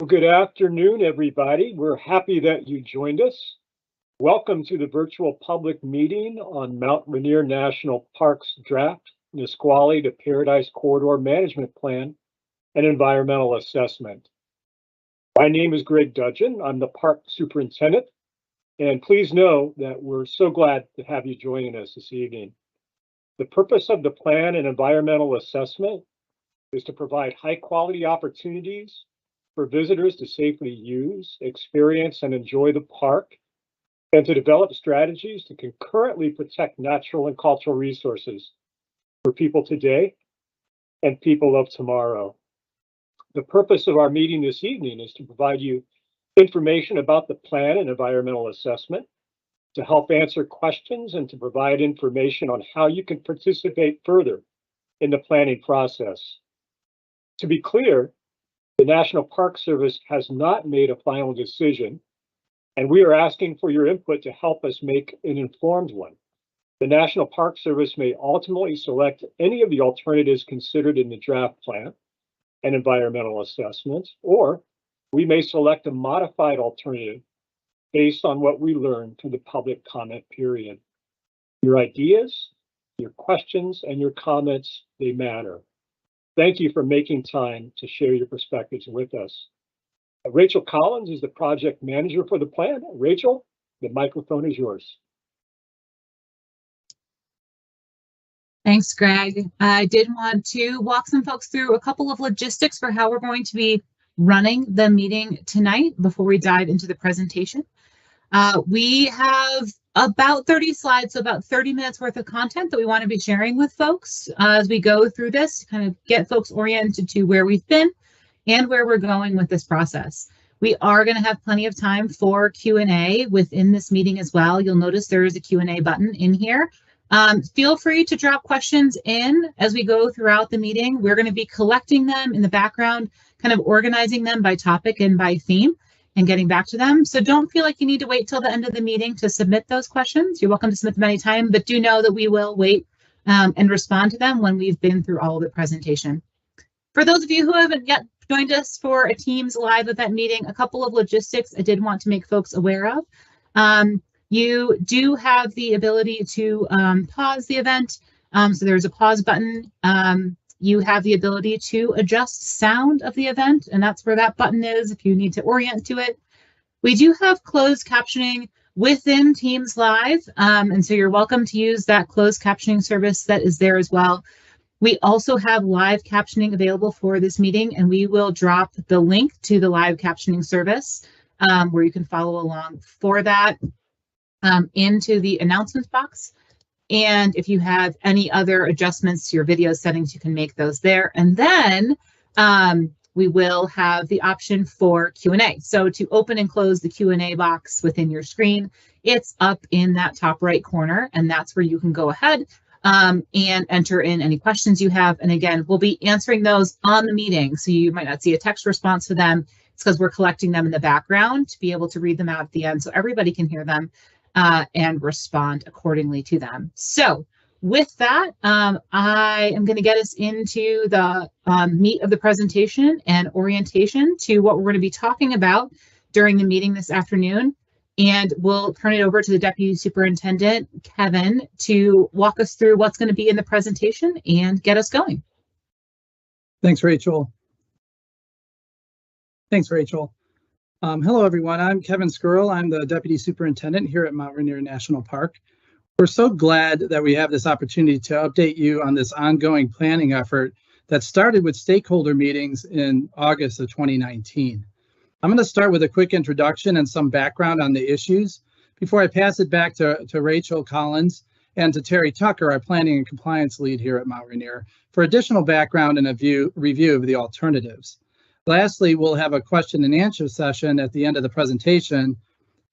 Well, good afternoon, everybody. We're happy that you joined us. Welcome to the virtual public meeting on Mount Rainier National Park's draft Nisqually to Paradise Corridor Management Plan and Environmental Assessment. My name is Greg Dudgeon. I'm the Park Superintendent, and please know that we're so glad to have you joining us this evening. The purpose of the plan and environmental assessment is to provide high-quality opportunities for visitors to safely use, experience, and enjoy the park, and to develop strategies to concurrently protect natural and cultural resources for people today and people of tomorrow. The purpose of our meeting this evening is to provide you information about the plan and environmental assessment, to help answer questions, and to provide information on how you can participate further in the planning process. To be clear, the National Park Service has not made a final decision, and we are asking for your input to help us make an informed one. The National Park Service may ultimately select any of the alternatives considered in the draft plan and environmental assessment, or we may select a modified alternative based on what we learned through the public comment period. Your ideas, your questions, and your comments, they matter. Thank you for making time to share your perspectives with us. Rachel Collins is the project manager for the plan. Rachel, the microphone is yours. Thanks, Greg. I did want to walk some folks through a couple of logistics for how we're going to be running the meeting tonight before we dive into the presentation. We have about 30 slides, so about 30 minutes worth of content that we want to be sharing with folks as we go through this to kind of get folks oriented to where we've been and where we're going with this process. We are going to have plenty of time for Q&A within this meeting as well. You'll notice there is a Q&A button in here. Feel free to drop questions in as we go throughout the meeting. We're going to be collecting them in the background, kind of organizing them by topic and by theme, and getting back to them. So don't feel like you need to wait till the end of the meeting to submit those questions. You're welcome to submit them anytime, but do know that we will wait and respond to them when we've been through all of the presentation. For those of you who haven't yet joined us for a Teams live event meeting, a couple of logistics I did want to make folks aware of. You do have the ability to pause the event. So there's a pause button. You have the ability to adjust sound of the event, and that's where that button is if you need to orient to it. We do have closed captioning within Teams Live, and so you're welcome to use that closed captioning service that is there as well. We also have live captioning available for this meeting, and we will drop the link to the live captioning service where you can follow along for that into the announcements box. And if you have any other adjustments to your video settings, you can make those there. And then we will have the option for Q&A. So to open and close the Q&A box within your screen, it's up in that top right corner, and that's where you can go ahead and enter in any questions you have. And again, we'll be answering those on the meeting. So you might not see a text response to them. It's because we're collecting them in the background to be able to read them out at the end so everybody can hear them and respond accordingly to them. So with that, I am going to get us into the meat of the presentation and orientation to what we're going to be talking about during the meeting this afternoon. And we'll turn it over to the Deputy Superintendent, Kevin, to walk us through what's going to be in the presentation and get us going. Thanks, Rachel. Hello, everyone. I'm Kevin Skirl. I'm the Deputy Superintendent here at Mount Rainier National Park. We're so glad that we have this opportunity to update you on this ongoing planning effort that started with stakeholder meetings in August of 2019. I'm going to start with a quick introduction and some background on the issues before I pass it back to Rachel Collins and to Terry Tucker, our Planning and Compliance Lead here at Mount Rainier, for additional background and a review of the alternatives. Lastly, we'll have a question and answer session at the end of the presentation,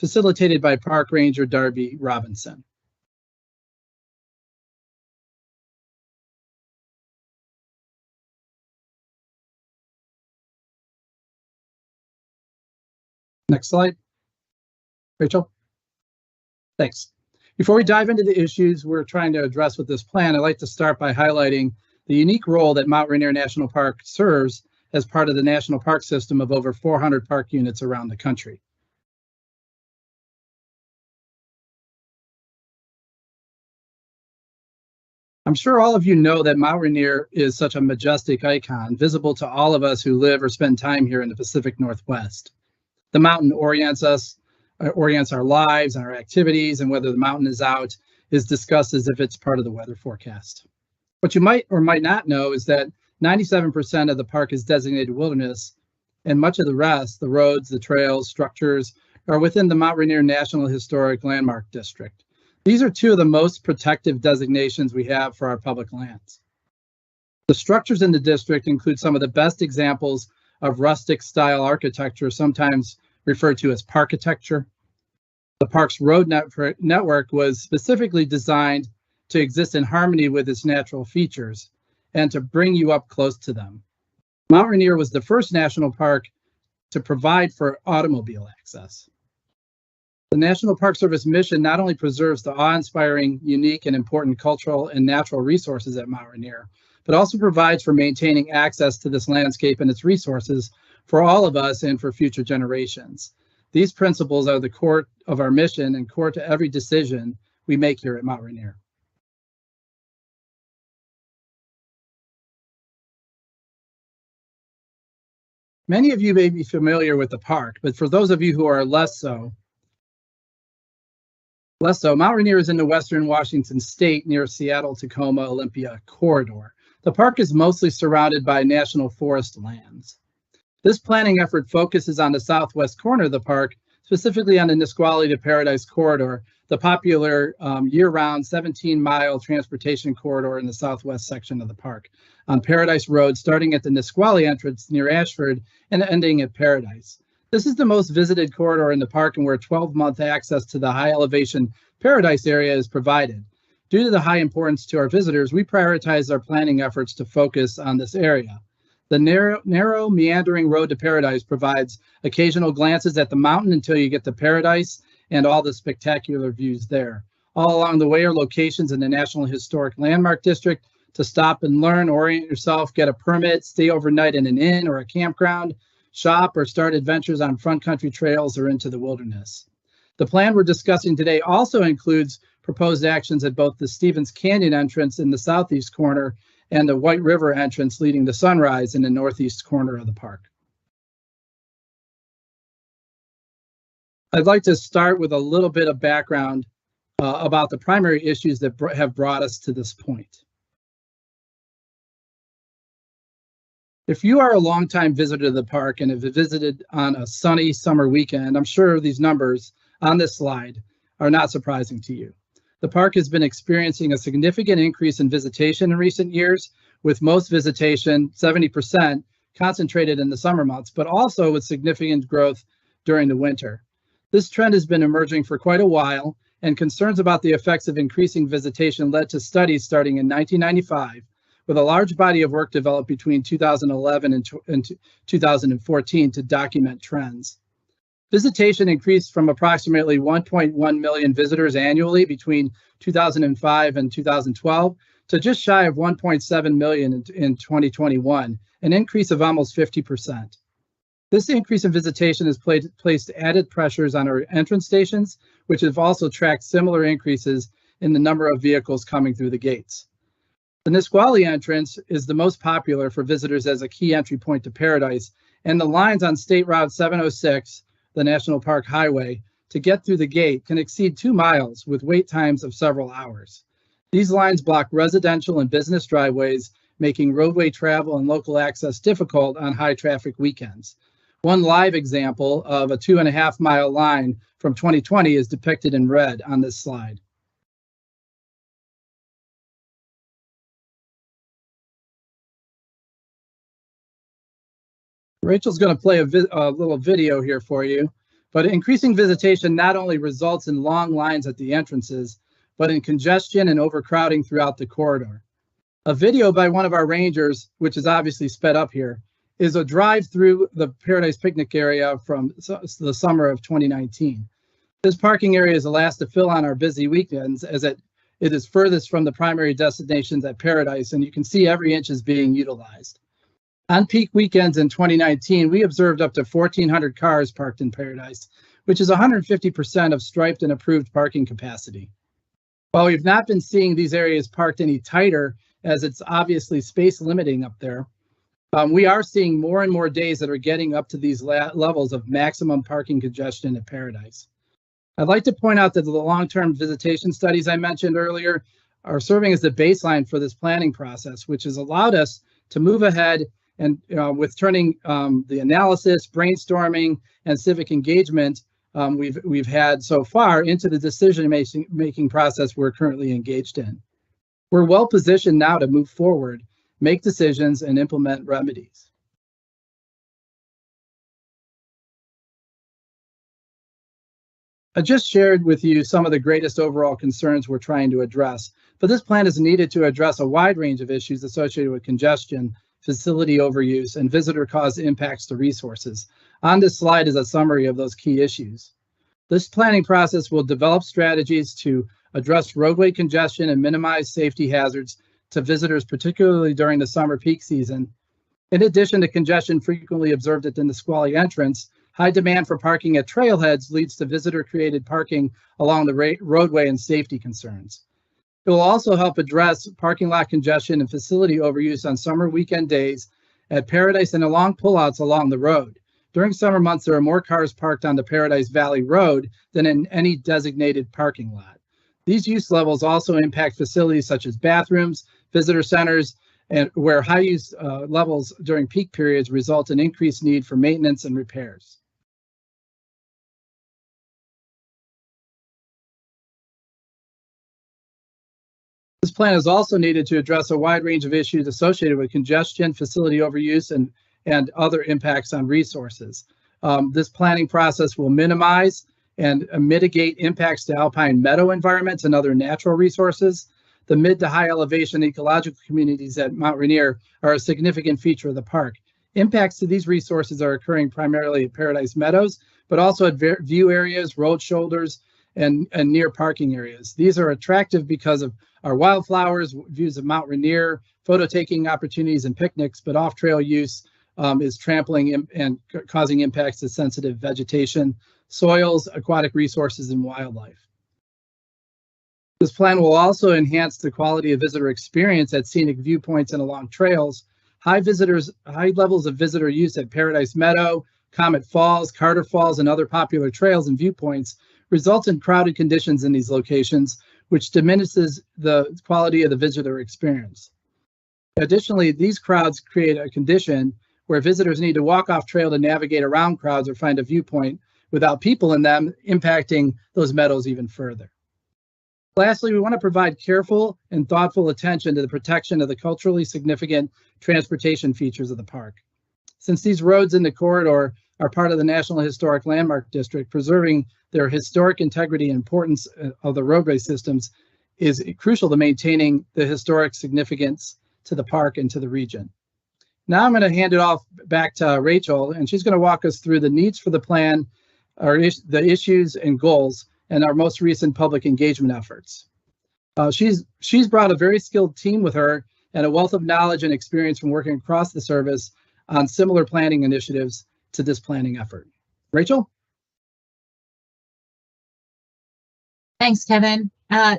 facilitated by Park Ranger Darby Robinson. Next slide. Rachel. Thanks. Before we dive into the issues we're trying to address with this plan, I'd like to start by highlighting the unique role that Mount Rainier National Park serves as part of the national park system of over 400 park units around the country. I'm sure all of you know that Mount Rainier is such a majestic icon, visible to all of us who live or spend time here in the Pacific Northwest. The mountain orients our lives and our activities, and whether the mountain is out is discussed as if it's part of the weather forecast. What you might or might not know is that 97% of the park is designated wilderness, and much of the rest, the roads, the trails, structures, are within the Mount Rainier National Historic Landmark District. These are two of the most protective designations we have for our public lands. The structures in the district include some of the best examples of rustic style architecture, sometimes referred to as parkitecture. The park's road network was specifically designed to exist in harmony with its natural features and to bring you up close to them. Mount Rainier was the first national park to provide for automobile access. The National Park Service mission not only preserves the awe-inspiring, unique, and important cultural and natural resources at Mount Rainier, but also provides for maintaining access to this landscape and its resources for all of us and for future generations. These principles are the core of our mission and core to every decision we make here at Mount Rainier. Many of you may be familiar with the park, but for those of you who are less so, Mount Rainier is in the western Washington state near Seattle-Tacoma-Olympia corridor. The park is mostly surrounded by national forest lands. This planning effort focuses on the southwest corner of the park, specifically on the Nisqually to Paradise corridor, the popular year-round 17-mile transportation corridor in the southwest section of the park, on Paradise Road, starting at the Nisqually entrance near Ashford and ending at Paradise. This is the most visited corridor in the park and where 12-month access to the high elevation Paradise area is provided. Due to the high importance to our visitors, we prioritize our planning efforts to focus on this area. The narrow meandering road to Paradise provides occasional glances at the mountain until you get to Paradise and all the spectacular views there. All along the way are locations in the National Historic Landmark District to stop and learn, orient yourself, get a permit, stay overnight in an inn or a campground, shop, or start adventures on front country trails or into the wilderness. The plan we're discussing today also includes proposed actions at both the Stevens Canyon entrance in the southeast corner and the White River entrance leading to Sunrise in the northeast corner of the park. I'd like to start with a little bit of background about the primary issues that have brought us to this point. If you are a longtime visitor to the park and have visited on a sunny summer weekend, I'm sure these numbers on this slide are not surprising to you. The park has been experiencing a significant increase in visitation in recent years, with most visitation, 70%, concentrated in the summer months, but also with significant growth during the winter. This trend has been emerging for quite a while, and concerns about the effects of increasing visitation led to studies starting in 1995, with a large body of work developed between 2011 and 2014 to document trends. Visitation increased from approximately 1.1 million visitors annually between 2005 and 2012 to just shy of 1.7 million in 2021, an increase of almost 50%. This increase in visitation has placed added pressures on our entrance stations, which have also tracked similar increases in the number of vehicles coming through the gates. The Nisqually entrance is the most popular for visitors as a key entry point to Paradise, and the lines on State Route 706, the National Park Highway, to get through the gate can exceed 2 miles with wait times of several hours. These lines block residential and business driveways, making roadway travel and local access difficult on high traffic weekends. One live example of a 2.5-mile line from 2020 is depicted in red on this slide. Rachel's going to play a little video here for you, but increasing visitation not only results in long lines at the entrances, but in congestion and overcrowding throughout the corridor. A video by one of our rangers, which is obviously sped up here, is a drive through the Paradise Picnic area from the summer of 2019. This parking area is the last to fill on our busy weekends, as it is furthest from the primary destinations at Paradise, and you can see every inch is being utilized. On peak weekends in 2019, we observed up to 1,400 cars parked in Paradise, which is 150% of striped and approved parking capacity. While we've not been seeing these areas parked any tighter, as it's obviously space limiting up there, we are seeing more and more days that are getting up to these levels of maximum parking congestion at Paradise. I'd like to point out that the long-term visitation studies I mentioned earlier are serving as the baseline for this planning process, which has allowed us to move ahead and with turning the analysis, brainstorming, and civic engagement we've had so far into the decision-making process we're currently engaged in. We're well positioned now to move forward, make decisions, and implement remedies. I just shared with you some of the greatest overall concerns we're trying to address, but this plan is needed to address a wide range of issues associated with congestion, facility overuse, and visitor-caused impacts to resources. On this slide is a summary of those key issues. This planning process will develop strategies to address roadway congestion and minimize safety hazards to visitors, particularly during the summer peak season. In addition to congestion frequently observed at the Nisqually entrance, high demand for parking at trailheads leads to visitor-created parking along the roadway and safety concerns. It will also help address parking lot congestion and facility overuse on summer weekend days at Paradise and along pullouts along the road. During summer months, there are more cars parked on the Paradise Valley Road than in any designated parking lot. These use levels also impact facilities such as bathrooms, visitor centers, and where high use levels during peak periods result in increased need for maintenance and repairs. This plan is also needed to address a wide range of issues associated with congestion, facility overuse, and other impacts on resources. This planning process will minimize and mitigate impacts to alpine meadow environments and other natural resources. The mid to high elevation ecological communities at Mount Rainier are a significant feature of the park. Impacts to these resources are occurring primarily at Paradise Meadows, but also at view areas, road shoulders, and near parking areas. These are attractive because of our wildflowers, views of Mount Rainier, photo taking opportunities, and picnics, but off-trail use is trampling and causing impacts to sensitive vegetation, soils, aquatic resources, and wildlife. This plan will also enhance the quality of visitor experience at scenic viewpoints and along trails. High levels of visitor use at Paradise Meadow, Comet Falls, Carter Falls, and other popular trails and viewpoints result in crowded conditions in these locations, which diminishes the quality of the visitor experience. Additionally, these crowds create a condition where visitors need to walk off trail to navigate around crowds or find a viewpoint without people in them, impacting those meadows even further. Lastly, we want to provide careful and thoughtful attention to the protection of the culturally significant transportation features of the park. Since these roads in the corridor are part of the National Historic Landmark District, preserving their historic integrity and importance of the roadway systems is crucial to maintaining the historic significance to the park and to the region. Now I'm going to hand it off back to Rachel, and she's going to walk us through the needs for the plan, the issues and goals, and our most recent public engagement efforts. She's brought a very skilled team with her and a wealth of knowledge and experience from working across the service on similar planning initiatives to this planning effort. Rachel? Thanks, Kevin.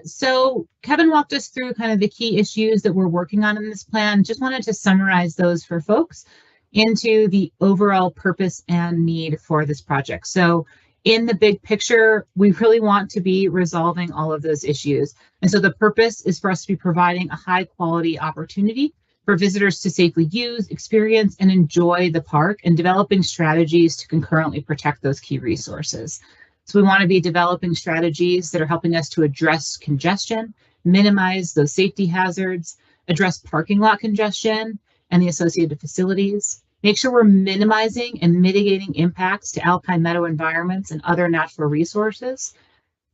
So Kevin walked us through kind of the key issues that we're working on in this plan. Just wanted to summarize those for folks into the overall purpose and need for this project. So in the big picture, we really want to be resolving all of those issues. And so the purpose is for us to be providing a high quality opportunity for visitors to safely use, experience, and enjoy the park, and developing strategies to concurrently protect those key resources. So we want to be developing strategies that are helping us to address congestion, minimize those safety hazards, address parking lot congestion and the associated facilities, make sure we're minimizing and mitigating impacts to alpine meadow environments and other natural resources,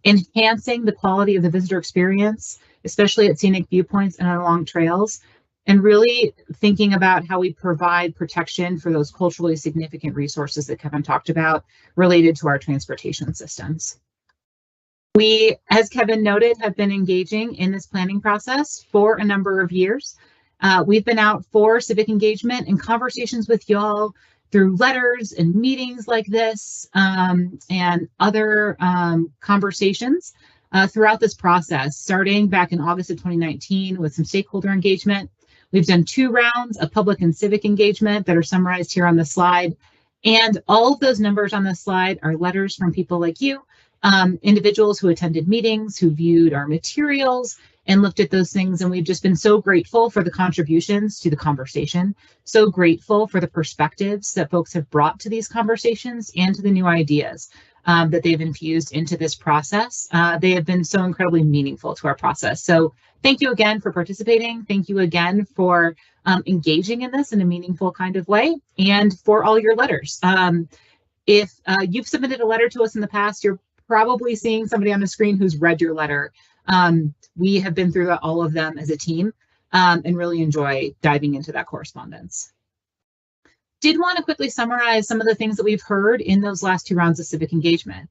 enhancing the quality of the visitor experience, especially at scenic viewpoints and along trails, and really thinking about how we provide protection for those culturally significant resources that Kevin talked about related to our transportation systems. We, as Kevin noted, have been engaging in this planning process for a number of years. We've been out for civic engagement and conversations with y'all through letters and meetings like this and other conversations throughout this process, starting back in August of 2019 with some stakeholder engagement. We've done 2 rounds of public and civic engagement that are summarized here on the slide. And all of those numbers on this slide are letters from people like you, individuals who attended meetings, who viewed our materials and looked at those things. And we've just been so grateful for the contributions to the conversation, so grateful for the perspectives that folks have brought to these conversations and to the new ideas that they've infused into this process. They have been so incredibly meaningful to our process. So thank you again for participating. Thank you again for engaging in this in a meaningful kind of way, and for all your letters. If you've submitted a letter to us in the past, you're probably seeing somebody on the screen who's read your letter. We have been through all of them as a team and really enjoy diving into that correspondence. Did want to quickly summarize some of the things that we've heard in those last 2 rounds of civic engagement.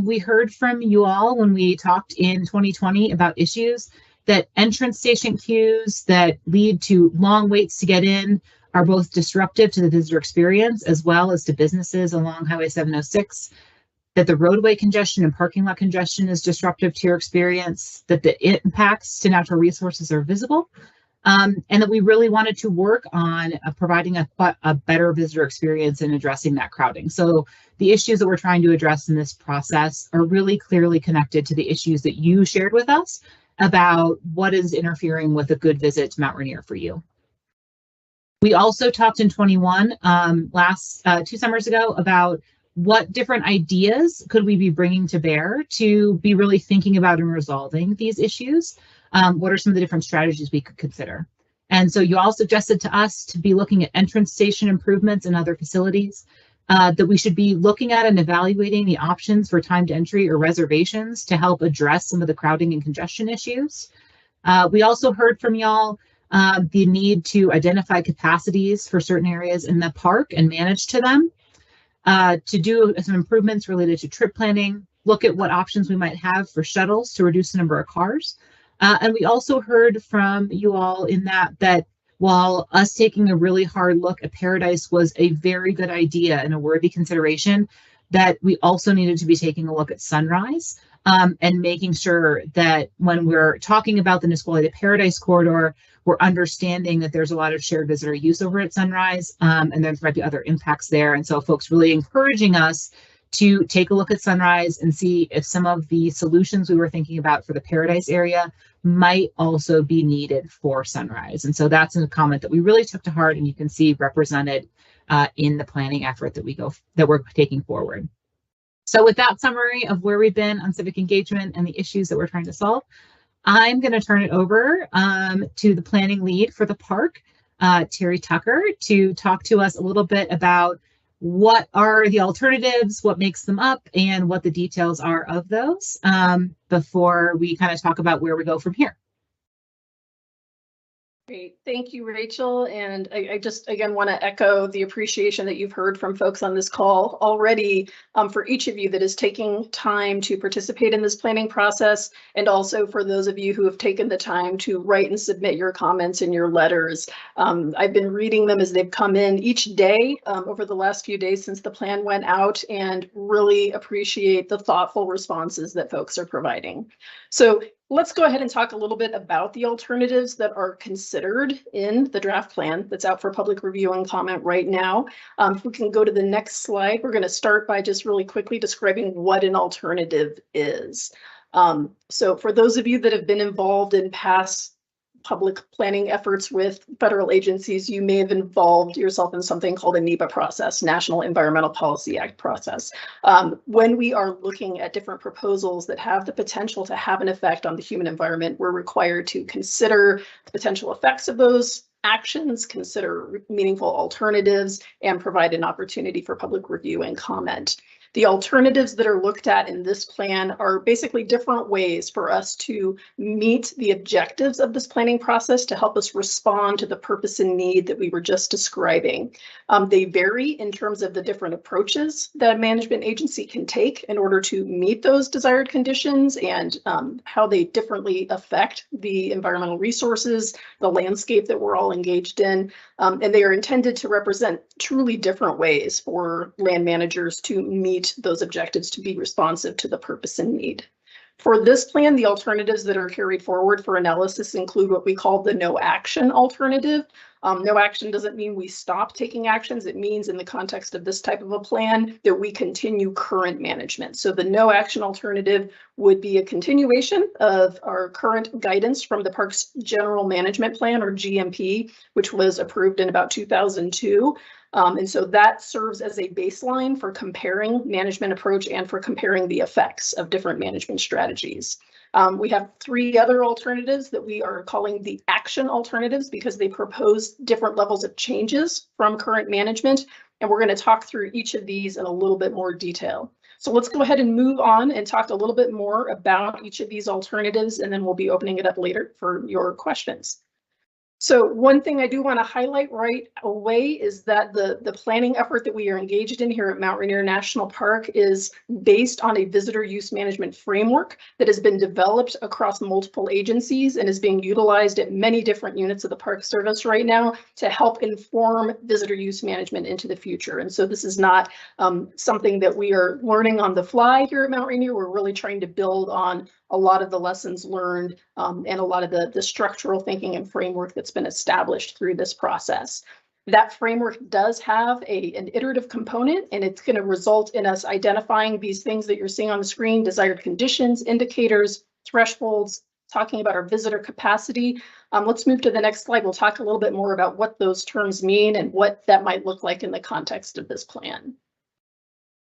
We heard from you all when we talked in 2020 about issues that entrance station queues that lead to long waits to get in are both disruptive to the visitor experience as well as to businesses along Highway 706, that the roadway congestion and parking lot congestion is disruptive to your experience, that the impacts to natural resources are visible, and that we really wanted to work on providing a better visitor experience and addressing that crowding. So the issues that we're trying to address in this process are really clearly connected to the issues that you shared with us about what is interfering with a good visit to Mount Rainier for you. We also talked in 21, 2 summers ago, about what different ideas could we be bringing to bear to be really thinking about and resolving these issues? What are some of the different strategies we could consider? And so you all suggested to us to be looking at entrance station improvements and other facilities, that we should be looking at and evaluating the options for timed entry or reservations to help address some of the crowding and congestion issues. We also heard from y'all the need to identify capacities for certain areas in the park and manage to them. To do some improvements related to trip planning, look at what options we might have for shuttles to reduce the number of cars. And we also heard from you all in that while us taking a really hard look at Paradise was a very good idea and a worthy consideration, that we also needed to be taking a look at Sunrise and making sure that when we're talking about the Nisqually to Paradise corridor, we're understanding that there's a lot of shared visitor use over at Sunrise, and there might be other impacts there. And so folks really encouraging us to take a look at Sunrise and see if some of the solutions we were thinking about for the Paradise area might also be needed for Sunrise. And so that's a comment that we really took to heart, and you can see represented in the planning effort that we're taking forward. So with that summary of where we've been on civic engagement and the issues that we're trying to solve, I'm going to turn it over to the planning lead for the park, Terry Tucker, to talk to us a little bit about what are the alternatives, what makes them up, and what the details are of those before we kind of talk about where we go from here. Great. Thank you, Rachel. And I just, again, want to echo the appreciation that you've heard from folks on this call already for each of you that is taking time to participate in this planning process, and also for those of you who have taken the time to write and submit your comments and your letters. I've been reading them as they've come in each day over the last few days since the plan went out, and really appreciate the thoughtful responses that folks are providing. So let's go ahead and talk a little bit about the alternatives that are considered in the draft plan that's out for public review and comment right now. If we can go to the next slide, we're going to start by just really quickly describing what an alternative is. So for those of you that have been involved in past public planning efforts with federal agencies, you may have involved yourself in something called a NEPA process, National Environmental Policy Act process. When we are looking at different proposals that have the potential to have an effect on the human environment, we're required to consider the potential effects of those actions, consider meaningful alternatives, and provide an opportunity for public review and comment. The alternatives that are looked at in this plan are basically different ways for us to meet the objectives of this planning process to help us respond to the purpose and need that we were just describing. They vary in terms of the different approaches that a management agency can take in order to meet those desired conditions and how they differently affect the environmental resources, the landscape that we're all engaged in. And they are intended to represent truly different ways for land managers to meet those objectives to be responsive to the purpose and need. For this plan, the alternatives that are carried forward for analysis include what we call the no action alternative. No action doesn't mean we stop taking actions. It means in the context of this type of a plan that we continue current management. So the no action alternative would be a continuation of our current guidance from the Parks General Management Plan, or GMP, which was approved in about 2002. And so that serves as a baseline for comparing management approach and for comparing the effects of different management strategies. We have three other alternatives that we are calling the action alternatives because they propose different levels of changes from current management. And we're going to talk through each of these in a little bit more detail. So let's go ahead and move on and talk a little bit more about each of these alternatives, and then we'll be opening it up later for your questions. So one thing I do want to highlight right away is that the planning effort that we are engaged in here at Mount Rainier National Park is based on a visitor use management framework that has been developed across multiple agencies and is being utilized at many different units of the Park Service right now to help inform visitor use management into the future. And so this is not something that we are learning on the fly here at Mount Rainier. We're really trying to build on a lot of the lessons learned and a lot of the structural thinking and framework that's been established through this process. That framework does have an iterative component, and it's going to result in us identifying these things that you're seeing on the screen: desired conditions, indicators, thresholds, talking about our visitor capacity. Let's move to the next slide. We'll talk a little bit more about what those terms mean and what that might look like in the context of this plan.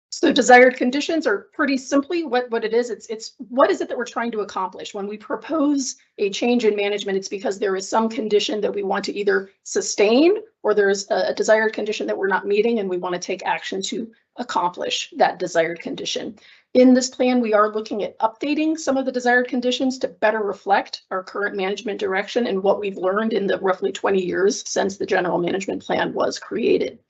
So desired conditions are pretty simply what it is. It's what is it that we're trying to accomplish? When we propose a change in management, it's because there is some condition that we want to either sustain, or there's a desired condition that we're not meeting and we want to take action to accomplish that desired condition. In this plan, we are looking at updating some of the desired conditions to better reflect our current management direction and what we've learned in the roughly 20 years since the General Management Plan was created.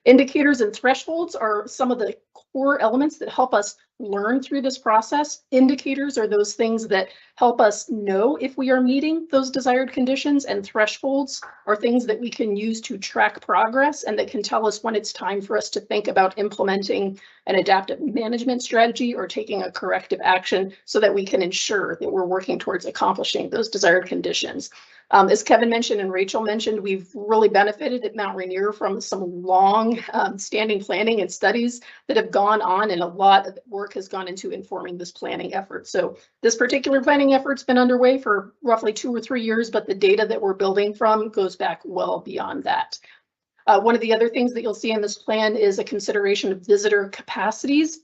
Indicators and thresholds are some of the core elements that help us learn through this process. Indicators are those things that help us know if we are meeting those desired conditions, and thresholds are things that we can use to track progress and that can tell us when it's time for us to think about implementing an adaptive management strategy or taking a corrective action so that we can ensure that we're working towards accomplishing those desired conditions. As Kevin mentioned and Rachel mentioned, we've really benefited at Mount Rainier from some long standing planning and studies that have gone on, and a lot of work has gone into informing this planning effort. So this particular planning effort's been underway for roughly 2 or 3 years, but the data that we're building from goes back well beyond that. One of the other things that you'll see in this plan is a consideration of visitor capacities.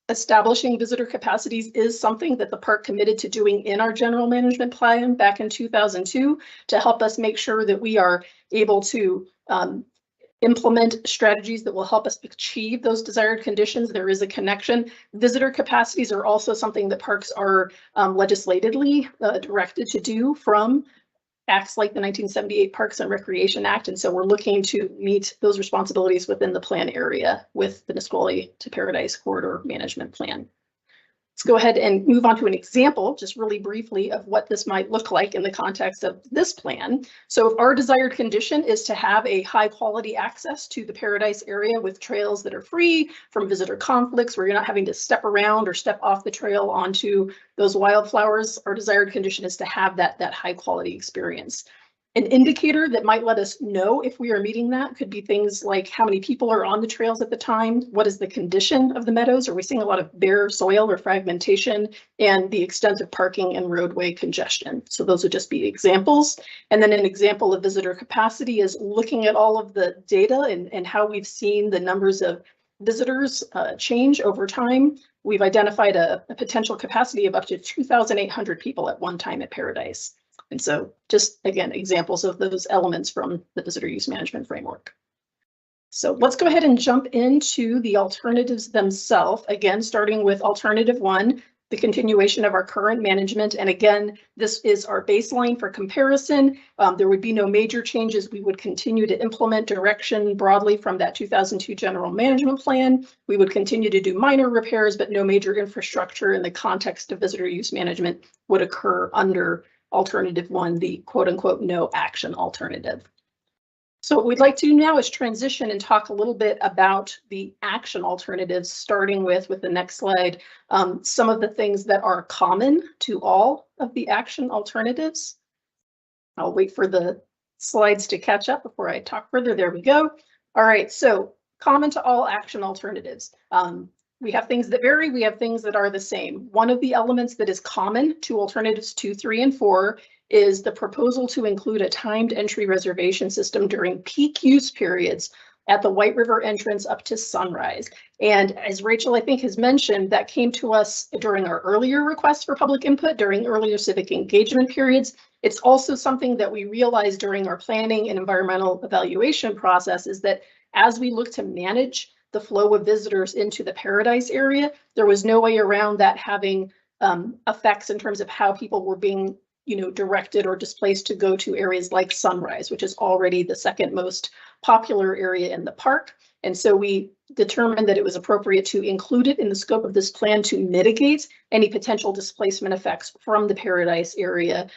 Establishing visitor capacities is something that the park committed to doing in our general management plan back in 2002 to help us make sure that we are able to implement strategies that will help us achieve those desired conditions. There is a connection. Visitor capacities are also something that parks are legislatively directed to do from acts like the 1978 Parks and Recreation Act. And so we're looking to meet those responsibilities within the plan area with the Nisqually to Paradise Corridor Management Plan. Let's go ahead and move on to an example, just really briefly, of what this might look like in the context of this plan. So if our desired condition is to have a high quality access to the Paradise area with trails that are free from visitor conflicts, where you're not having to step around or step off the trail onto those wildflowers, our desired condition is to have that high quality experience. An indicator that might let us know if we are meeting that could be things like how many people are on the trails at the time, what is the condition of the meadows, are we seeing a lot of bare soil or fragmentation, and the extent of parking and roadway congestion. So those would just be examples. And then an example of visitor capacity is looking at all of the data and how we've seen the numbers of visitors change over time. We've identified a potential capacity of up to 2,800 people at one time at Paradise. And so just, again, examples of those elements from the visitor use management framework. So let's go ahead and jump into the alternatives themselves. Again, starting with alternative 1, the continuation of our current management. And again, this is our baseline for comparison. There would be no major changes. We would continue to implement direction broadly from that 2002 general management plan. We would continue to do minor repairs, but no major infrastructure in the context of visitor use management would occur under alternative 1, the quote unquote no action alternative. So what we'd like to do now is transition and talk a little bit about the action alternatives, starting with the next slide, some of the things that are common to all of the action alternatives. I'll wait for the slides to catch up before I talk further. There we go. All right, so common to all action alternatives. We have things that vary, we have things that are the same. One of the elements that is common to alternatives 2, 3, and 4 is the proposal to include a timed entry reservation system during peak use periods at the White River entrance up to sunrise. And as Rachel, I think, has mentioned, that came to us during our earlier requests for public input during earlier civic engagement periods. It's also something that we realized during our planning and environmental evaluation process, is that as we look to manage the flow of visitors into the Paradise area, there was no way around that having effects in terms of how people were being directed or displaced to go to areas like Sunrise, which is already the second most popular area in the park. And so we determined that it was appropriate to include it in the scope of this plan to mitigate any potential displacement effects from the Paradise area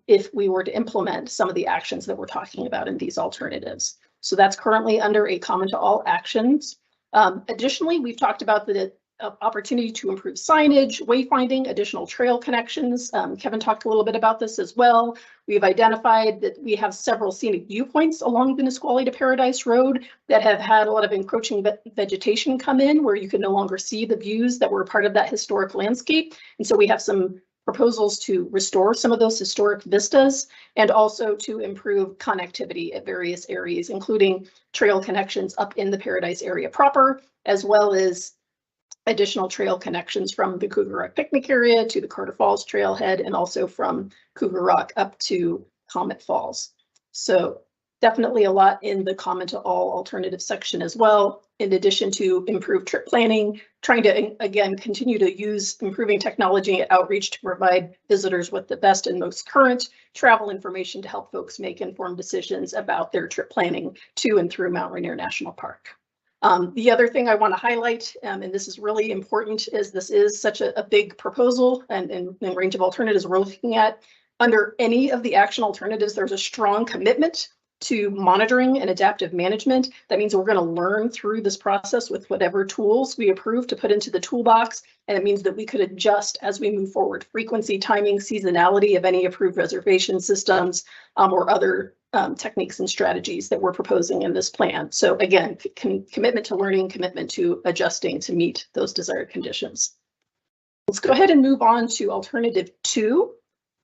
if we were to implement some of the actions that we're talking about in these alternatives. So that's currently under a common to all actions. Additionally, we've talked about the opportunity to improve signage, wayfinding, additional trail connections. Kevin talked a little bit about this as well. We've identified that we have several scenic viewpoints along the Nisqually to Paradise Road that have had a lot of encroaching vegetation come in, where you can no longer see the views that were part of that historic landscape. And so we have some proposals to restore some of those historic vistas and also to improve connectivity at various areas, including trail connections up in the Paradise area proper, as well as additional trail connections from the Cougar Rock picnic area to the Carter Falls trailhead, and also from Cougar Rock up to Comet Falls. So definitely a lot in the common to all alternative section as well, in addition to improved trip planning, trying to, again, continue to use improving technology and outreach to provide visitors with the best and most current travel information to help folks make informed decisions about their trip planning to and through Mount Rainier National Park. The other thing I want to highlight, and this is really important, is this is such a big proposal and range of alternatives we're looking at. Under any of the action alternatives, there's a strong commitment to monitoring and adaptive management. That means we're going to learn through this process with whatever tools we approve to put into the toolbox. And it means that we could adjust as we move forward, frequency, timing, seasonality of any approved reservation systems or other techniques and strategies that we're proposing in this plan. So again, commitment to learning, commitment to adjusting to meet those desired conditions. Let's go ahead and move on to alternative 2,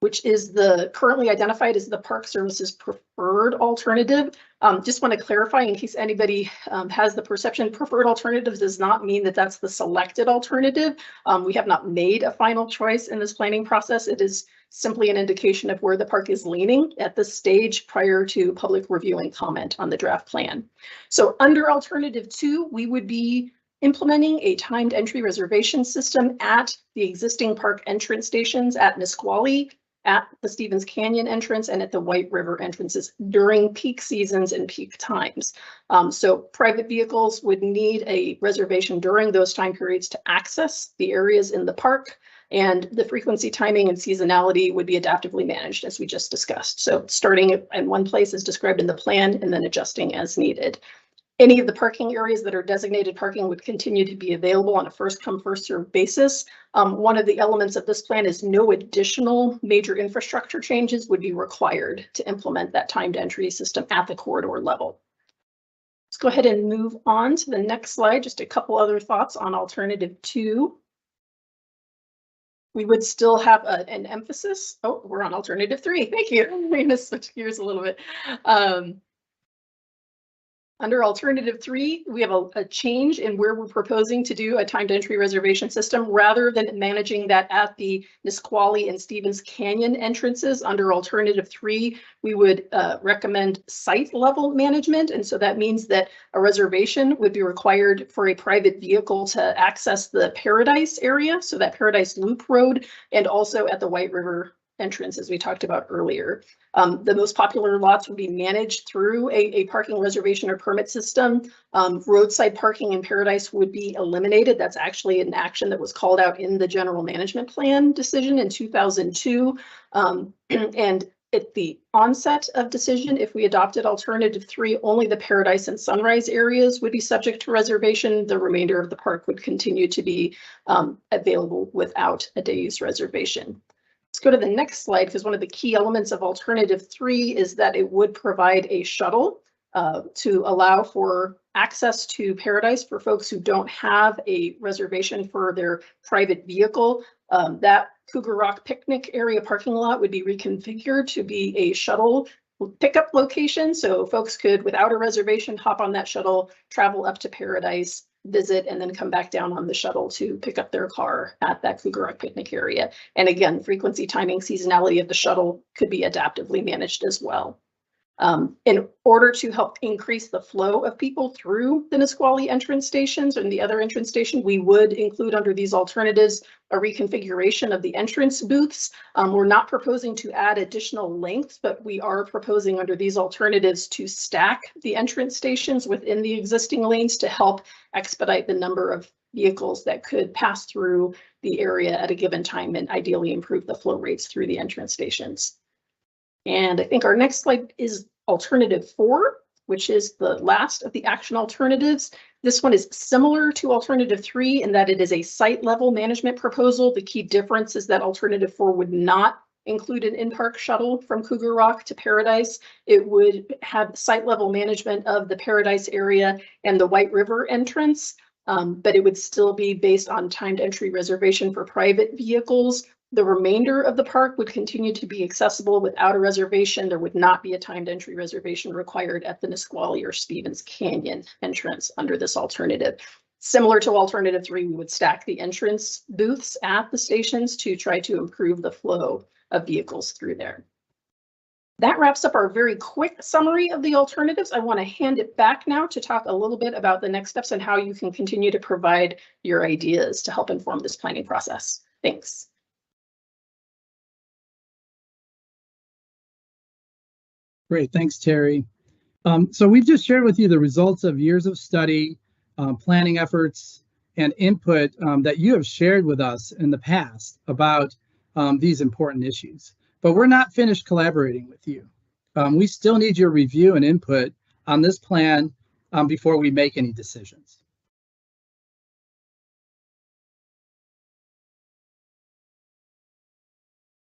which is the currently identified as the Park Service's preferred alternative. Just want to clarify in case anybody has the perception, preferred alternatives does not mean that that's the selected alternative. We have not made a final choice in this planning process. It is simply an indication of where the park is leaning at this stage prior to public review and comment on the draft plan. So under alternative 2, we would be implementing a timed entry reservation system at the existing park entrance stations at Nisqually, at the Stevens Canyon entrance, and at the White River entrances during peak seasons and peak times. So private vehicles would need a reservation during those time periods to access the areas in the park, and the frequency, timing, and seasonality would be adaptively managed, as we just discussed. So starting in one place as described in the plan and then adjusting as needed. Any of the parking areas that are designated parking would continue to be available on a first come, first served basis. One of the elements of this plan is no additional major infrastructure changes would be required to implement that timed entry system at the corridor level. Let's go ahead and move on to the next slide. Just a couple other thoughts on alternative 2. We would still have an emphasis. Oh, we're on alternative 3. Thank you. I'm going to switch gears a little bit. Under alternative 3, we have a change in where we're proposing to do a timed entry reservation system rather than managing that at the Nisqually and Stevens Canyon entrances. Under alternative 3, we would recommend site level management. And so that means that a reservation would be required for a private vehicle to access the Paradise area, so that Paradise Loop Road, and also at the White River entrance, as we talked about earlier. The most popular lots would be managed through a parking reservation or permit system. Roadside parking in Paradise would be eliminated. That's actually an action that was called out in the general management plan decision in 2002. And at the onset of decision, if we adopted alternative 3, only the Paradise and Sunrise areas would be subject to reservation. The remainder of the park would continue to be available without a day use reservation. Let's go to the next slide, because one of the key elements of alternative 3 is that it would provide a shuttle to allow for access to Paradise for folks who don't have a reservation for their private vehicle. That Cougar Rock picnic area parking lot would be reconfigured to be a shuttle pickup location. So folks could, without a reservation, hop on that shuttle, travel up to Paradise, visit, and then come back down on the shuttle to pick up their car at that Cougar Rock picnic area. And again, frequency, timing, seasonality of the shuttle could be adaptively managed as well. In order to help increase the flow of people through the Nisqually entrance stations and the other entrance station, we would include under these alternatives a reconfiguration of the entrance booths. We're not proposing to add additional length, but we are proposing under these alternatives to stack the entrance stations within the existing lanes to help expedite the number of vehicles that could pass through the area at a given time and ideally improve the flow rates through the entrance stations. And I think our next slide is alternative 4, which is the last of the action alternatives. This one is similar to alternative 3 in that it is a site level management proposal. The key difference is that alternative 4 would not include an in-park shuttle from Cougar Rock to Paradise. It would have site level management of the Paradise area and the White River entrance, but it would still be based on timed entry reservation for private vehicles. The remainder of the park would continue to be accessible without a reservation. There would not be a timed entry reservation required at the Nisqually or Stevens Canyon entrance under this alternative. Similar to alternative 3, we would stack the entrance booths at the stations to try to improve the flow of vehicles through there. That wraps up our very quick summary of the alternatives. I want to hand it back now to talk a little bit about the next steps and how you can continue to provide your ideas to help inform this planning process. Thanks. Great, thanks, Terry. So we've just shared with you the results of years of study, planning efforts, and input that you have shared with us in the past about these important issues. But we're not finished collaborating with you. We still need your review and input on this plan before we make any decisions.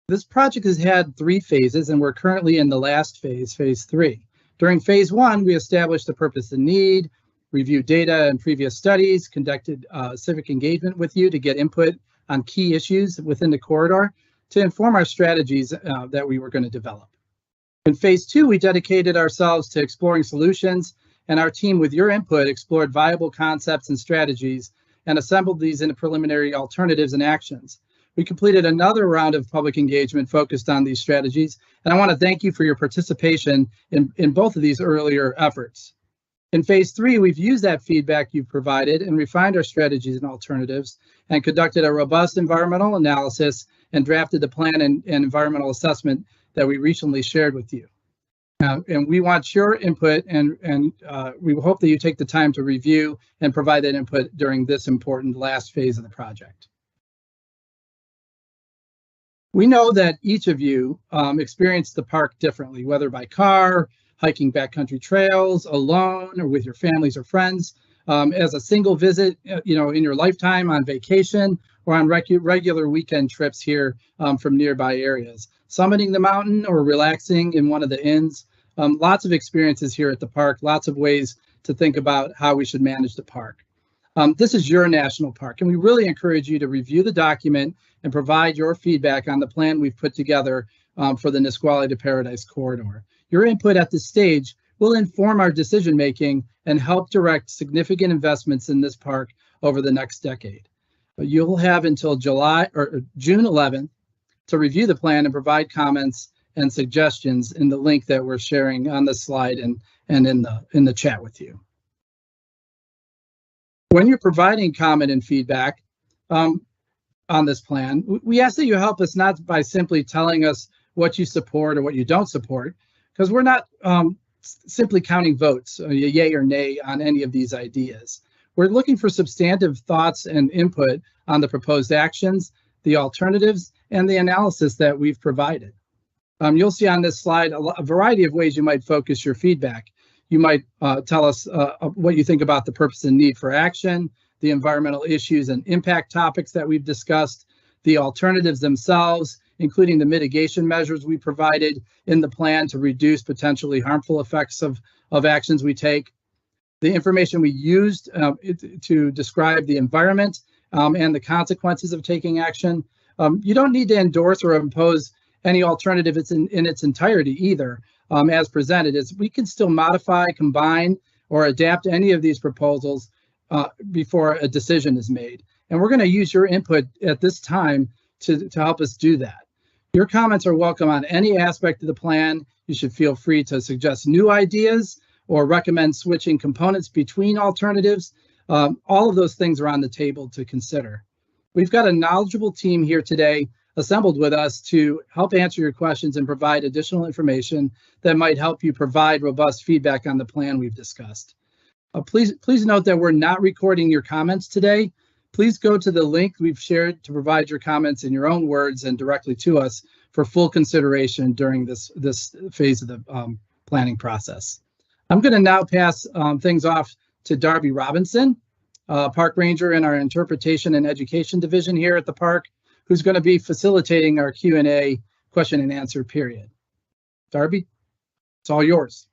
This project has had 3 phases, and we're currently in the last phase, phase 3. During phase 1, we established the purpose and need, reviewed data and previous studies, conducted civic engagement with you to get input on key issues within the corridor to inform our strategies that we were going to develop. In phase 2, we dedicated ourselves to exploring solutions, and our team, with your input, explored viable concepts and strategies and assembled these into preliminary alternatives and actions. We completed another round of public engagement focused on these strategies, and I want to thank you for your participation in both of these earlier efforts. In phase 3, we've used that feedback you've provided and refined our strategies and alternatives and conducted a robust environmental analysis and drafted the plan and environmental assessment that we recently shared with you. And we want your input, and we hope that you take the time to review and provide that input during this important last phase of the project. We know that each of you experienced the park differently, whether by car, hiking backcountry trails, alone, or with your families or friends, as a single visit, in your lifetime, on vacation, or on regular weekend trips here from nearby areas, summiting the mountain or relaxing in one of the inns. Lots of experiences here at the park, lots of ways to think about how we should manage the park. This is your national park, and we really encourage you to review the document and provide your feedback on the plan we've put together for the Nisqually to Paradise corridor. Your input at this stage will inform our decision-making and help direct significant investments in this park over the next decade. You'll have until June 11th to review the plan and provide comments and suggestions in the link that we're sharing on this slide and in the chat with you. When you're providing comment and feedback on this plan, we ask that you help us not by simply telling us what you support or what you don't support, because we're not simply counting votes, yay or nay, on any of these ideas. We're looking for substantive thoughts and input on the proposed actions, the alternatives, and the analysis that we've provided. You'll see on this slide a variety of ways you might focus your feedback. You might tell us what you think about the purpose and need for action, the environmental issues and impact topics that we've discussed, the alternatives themselves, including the mitigation measures we provided in the plan to reduce potentially harmful effects of actions we take, the information we used to describe the environment and the consequences of taking action. You don't need to endorse or impose any alternative in its entirety either, as presented. We can still modify, combine, or adapt any of these proposals before a decision is made. And we're going to use your input at this time to help us do that. Your comments are welcome on any aspect of the plan. You should feel free to suggest new ideas or recommend switching components between alternatives. All of those things are on the table to consider. We've got a knowledgeable team here today assembled with us to help answer your questions and provide additional information that might help you provide robust feedback on the plan we've discussed. Please note that we're not recording your comments today. Please go to the link we've shared to provide your comments in your own words and directly to us for full consideration during this phase of the planning process. I'm going to now pass things off to Darby Robinson, park ranger in our interpretation and education division here at the park, who's going to be facilitating our Q&A question and answer period. Darby, it's all yours.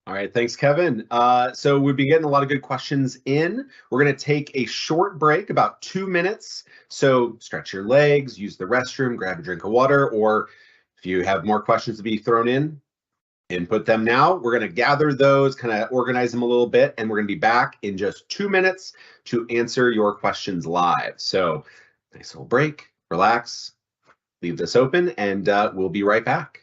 All right, thanks, Kevin. So we've been getting a lot of good questions in. We're going to take a short break, about 2 minutes. So stretch your legs, use the restroom, grab a drink of water, or if you have more questions to be thrown in, input them now. We're going to gather those, kind of organize them a little bit, and we're going to be back in just 2 minutes to answer your questions live. So nice little break, relax, leave this open, and we'll be right back.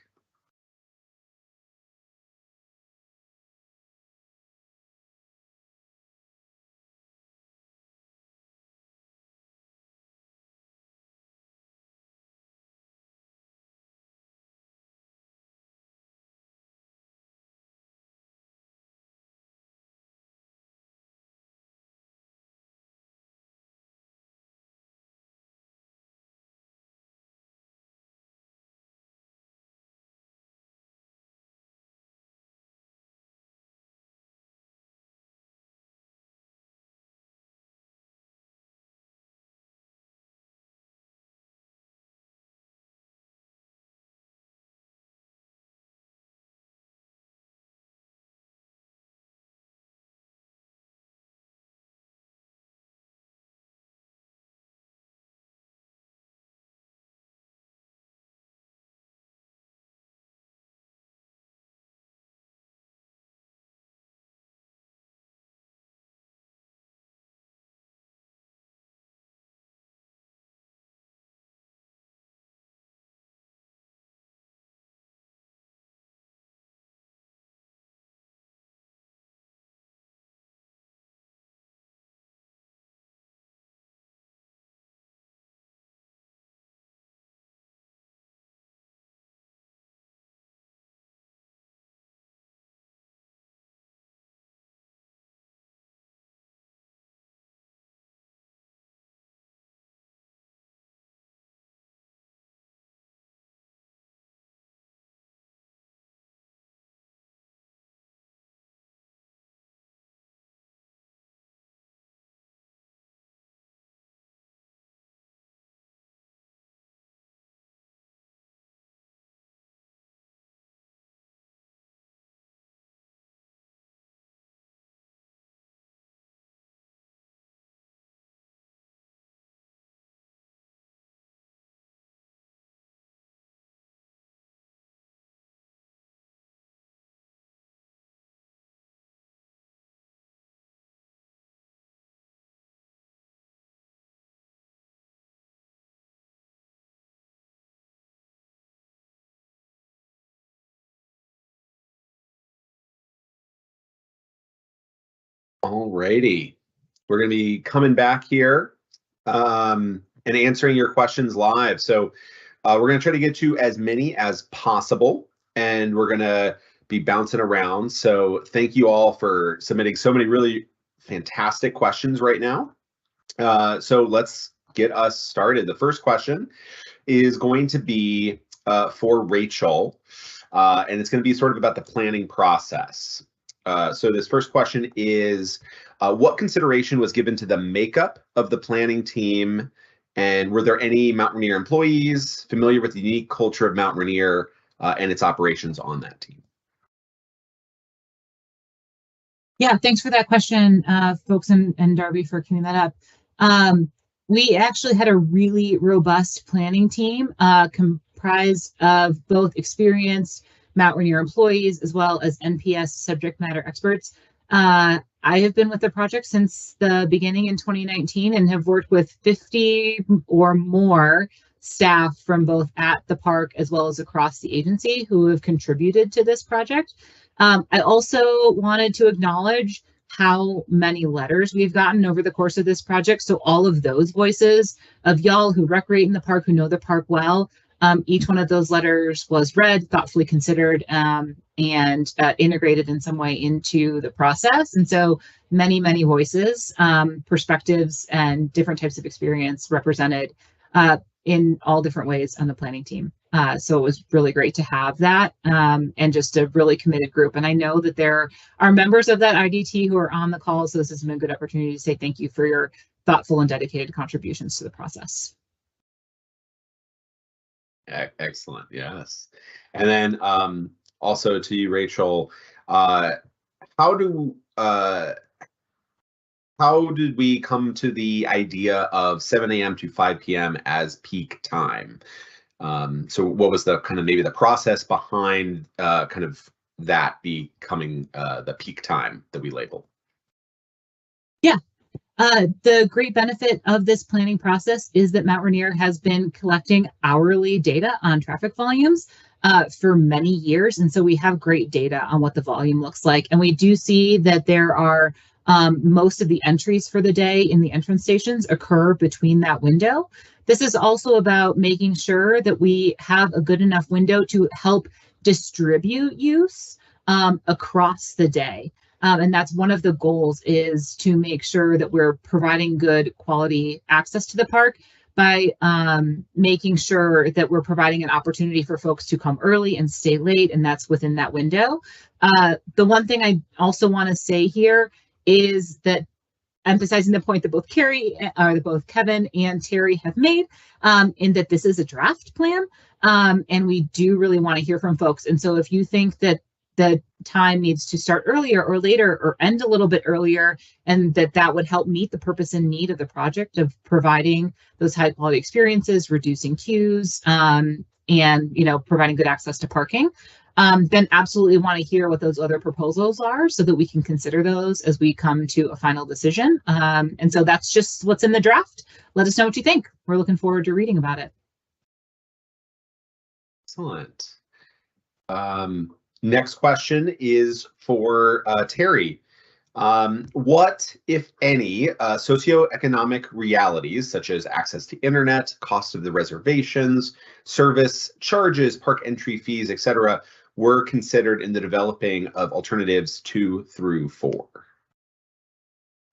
All righty. We're going to be coming back here and answering your questions live. So we're going to try to get to as many as possible, and we're going to be bouncing around. So thank you all for submitting so many really fantastic questions right now. So let's get us started. The first question is going to be for Rachel, and it's going to be sort of about the planning process. So this first question is, what consideration was given to the makeup of the planning team, and were there any Mount Rainier employees familiar with the unique culture of Mount Rainier and its operations on that team? Yeah, thanks for that question, folks, and Darby for queuing that up. We actually had a really robust planning team comprised of both experienced Mount Rainier employees as well as NPS subject matter experts. I have been with the project since the beginning in 2019 and have worked with 50 or more staff from both at the park as well as across the agency who have contributed to this project. I also wanted to acknowledge how many letters we've gotten over the course of this project. So all of those voices of y'all who recreate in the park, who know the park well, each one of those letters was read, thoughtfully considered, and integrated in some way into the process. And so many, many voices, perspectives, and different types of experience represented in all different ways on the planning team. So it was really great to have that, and just a really committed group. And I know that there are members of that IDT who are on the call, so this has been a good opportunity to say thank you for your thoughtful and dedicated contributions to the process. Excellent, yes. And then also to you, Rachel, how did we come to the idea of 7 a.m. to 5 p.m. as peak time? So what was the kind of maybe the process behind kind of that becoming the peak time that we label? Yeah. The great benefit of this planning process is that Mount Rainier has been collecting hourly data on traffic volumes for many years. And so we have great data on what the volume looks like. And we do see that there are most of the entries for the day in the entrance stations occur between that window. This is also about making sure that we have a good enough window to help distribute use across the day. And that's one of the goals, is to make sure that we're providing good quality access to the park by making sure that we're providing an opportunity for folks to come early and stay late, and that's within that window. The one thing I also want to say here is that, emphasizing the point that both Kevin and Terry have made, in that this is a draft plan, and we do really want to hear from folks. And so if you think that the time needs to start earlier or later or end a little bit earlier, and that would help meet the purpose and need of the project of providing those high quality experiences, reducing queues, and providing good access to parking, then absolutely want to hear what those other proposals are so that we can consider those as we come to a final decision. And so that's just what's in the draft. Let us know what you think. We're looking forward to reading about it. Excellent. Next question is for Terry. What, if any, socioeconomic realities, such as access to internet, cost of the reservations, service charges, park entry fees, etc., were considered in the developing of alternatives 2 through 4?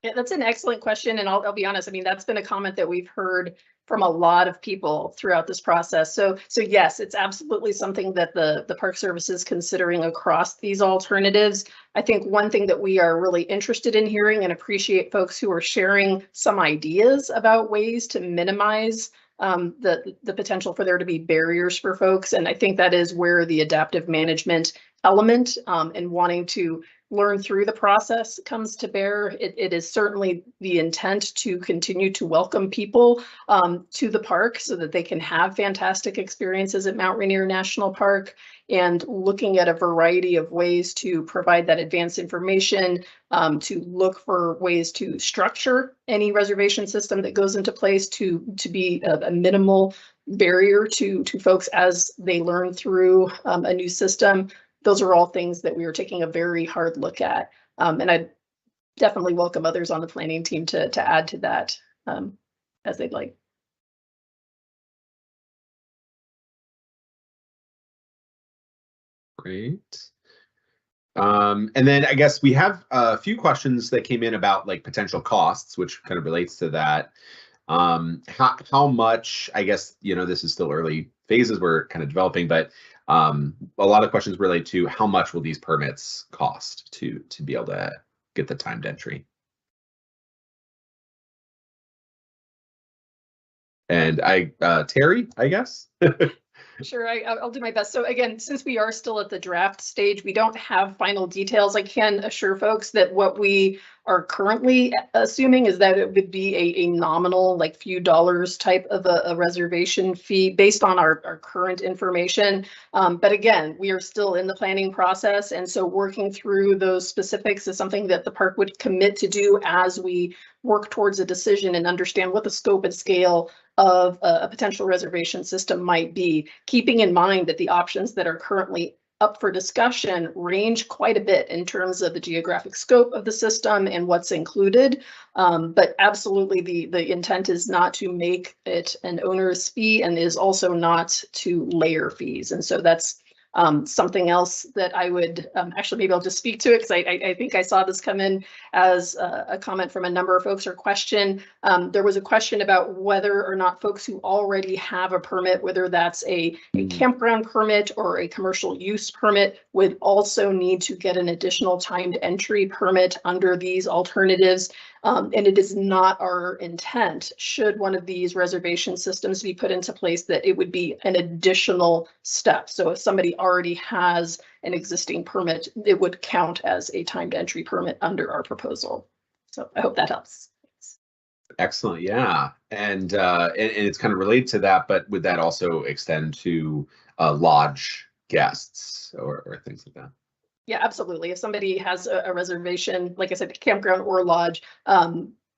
Yeah, that's an excellent question. And I'll be honest, I mean, that's been a comment that we've heard from a lot of people throughout this process. So yes, it's absolutely something that the Park Service is considering across these alternatives. I think one thing that we are really interested in hearing, and appreciate folks who are sharing some ideas about ways to minimize the potential for there to be barriers for folks. And I think that is where the adaptive management element and wanting to learn through the process comes to bear. It is certainly the intent to continue to welcome people to the park so that they can have fantastic experiences at Mount Rainier National Park, and looking at a variety of ways to provide that advanced information, to look for ways to structure any reservation system that goes into place to be a minimal barrier to folks as they learn through a new system. Those are all things that we are taking a very hard look at. And definitely welcome others on the planning team to add to that as they'd like. Great. And then I guess we have a few questions that came in about like potential costs, which kind of relates to that. How much, I guess, this is still early phases we're kind of developing, but a lot of questions relate to how much will these permits cost to be able to get the timed entry. And Terry, I guess. Sure, I'll do my best. So again, since we are still at the draft stage, we don't have final details. I can assure folks that what we are currently assuming is that it would be a nominal, like few dollars type of a reservation fee based on our current information. But again, we are still in the planning process. And so working through those specifics is something that the park would commit to do as we work towards a decision and understand what the scope and scale of a potential reservation system might be, keeping in mind that the options that are currently up for discussion range quite a bit in terms of the geographic scope of the system and what's included. But absolutely the intent is not to make it an onerous fee and is also not to layer fees. And so that's something else that I would actually, maybe I'll just speak to it because I think I saw this come in as a comment from a number of folks or question. There was a question about whether or not folks who already have a permit, whether that's a campground permit or a commercial use permit, would also need to get an additional timed entry permit under these alternatives. And it is not our intent, should one of these reservation systems be put into place, that it would be an additional step. So if somebody already has an existing permit, it would count as a timed entry permit under our proposal. So I hope that helps. Excellent, yeah. And it's kind of related to that, but would that also extend to lodge guests or things like that? Yeah, absolutely. If somebody has a reservation, like I said, campground or lodge,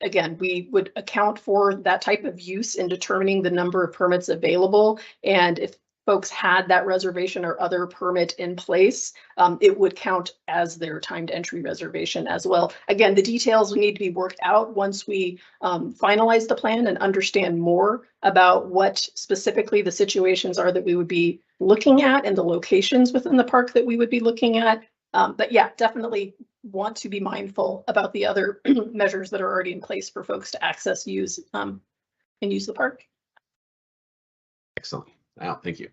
again, we would account for that type of use in determining the number of permits available. And if folks had that reservation or other permit in place, it would count as their timed entry reservation as well. Again, the details need to be worked out once we finalize the plan and understand more about what specifically the situations are that we would be looking at and the locations within the park that we would be looking at. But yeah, definitely want to be mindful about the other measures that are already in place for folks to access, use, and use the park. Excellent. Wow, thank you.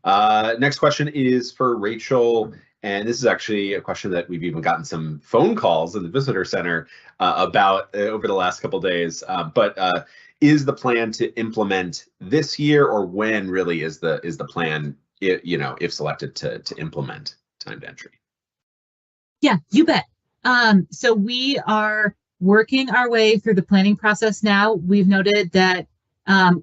Next question is for Rachel, and this is actually a question that we've even gotten some phone calls in the visitor center about over the last couple of days. But is the plan to implement this year, or when really is the plan, if selected, to implement timed entry? Yeah, you bet. So we are working our way through the planning process now. We've noted that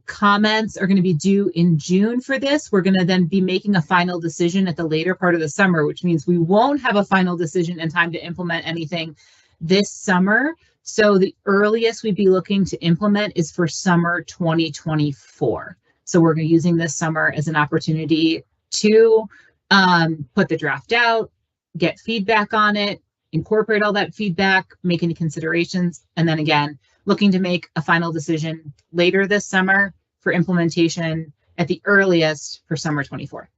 comments are going to be due in June for this. We're going to then be making a final decision at the later part of the summer, which means we won't have a final decision in time to implement anything this summer. So the earliest we'd be looking to implement is for summer 2024. So we're using this summer as an opportunity to put the draft out, get feedback on it, incorporate all that feedback, make any considerations, and then again, looking to make a final decision later this summer for implementation at the earliest for summer 24.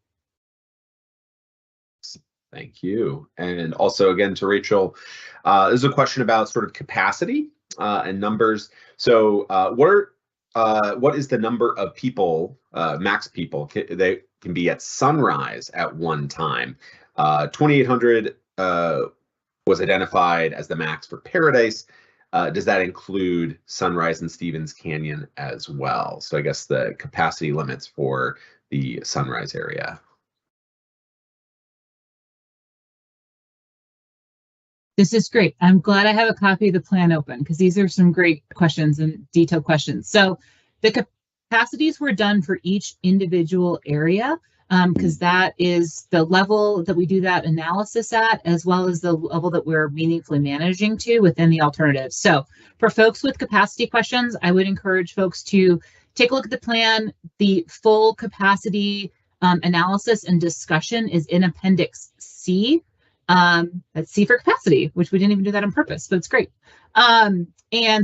Thank you. And also again to Rachel, there's a question about sort of capacity and numbers. So what is the number of people, max people, they can be at Sunrise at one time? 2,800 was identified as the max for Paradise. Does that include Sunrise and Stevens Canyon as well? So I guess the capacity limits for the Sunrise area. This is great. I'm glad I have a copy of the plan open because these are some great questions and detailed questions. So the capacities were done for each individual area because that is the level that we do that analysis at, as well as the level that we're meaningfully managing to within the alternatives. So for folks with capacity questions, I would encourage folks to take a look at the plan. The full capacity analysis and discussion is in Appendix C. Let's see for capacity, which we didn't even do that on purpose, but it's great. And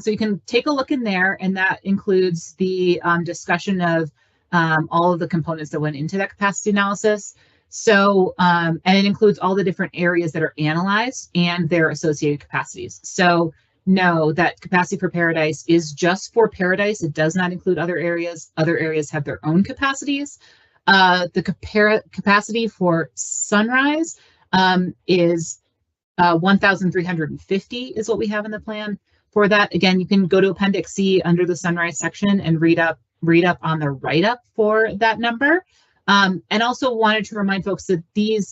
so you can take a look in there, and that includes the discussion of all of the components that went into that capacity analysis. So, and it includes all the different areas that are analyzed and their associated capacities. So know that capacity for Paradise is just for Paradise. It does not include other areas. Other areas have their own capacities. The capacity for Sunrise is 1,350 is what we have in the plan for that. Again, you can go to Appendix C under the Sunrise section and read up on the write-up for that number. And also wanted to remind folks that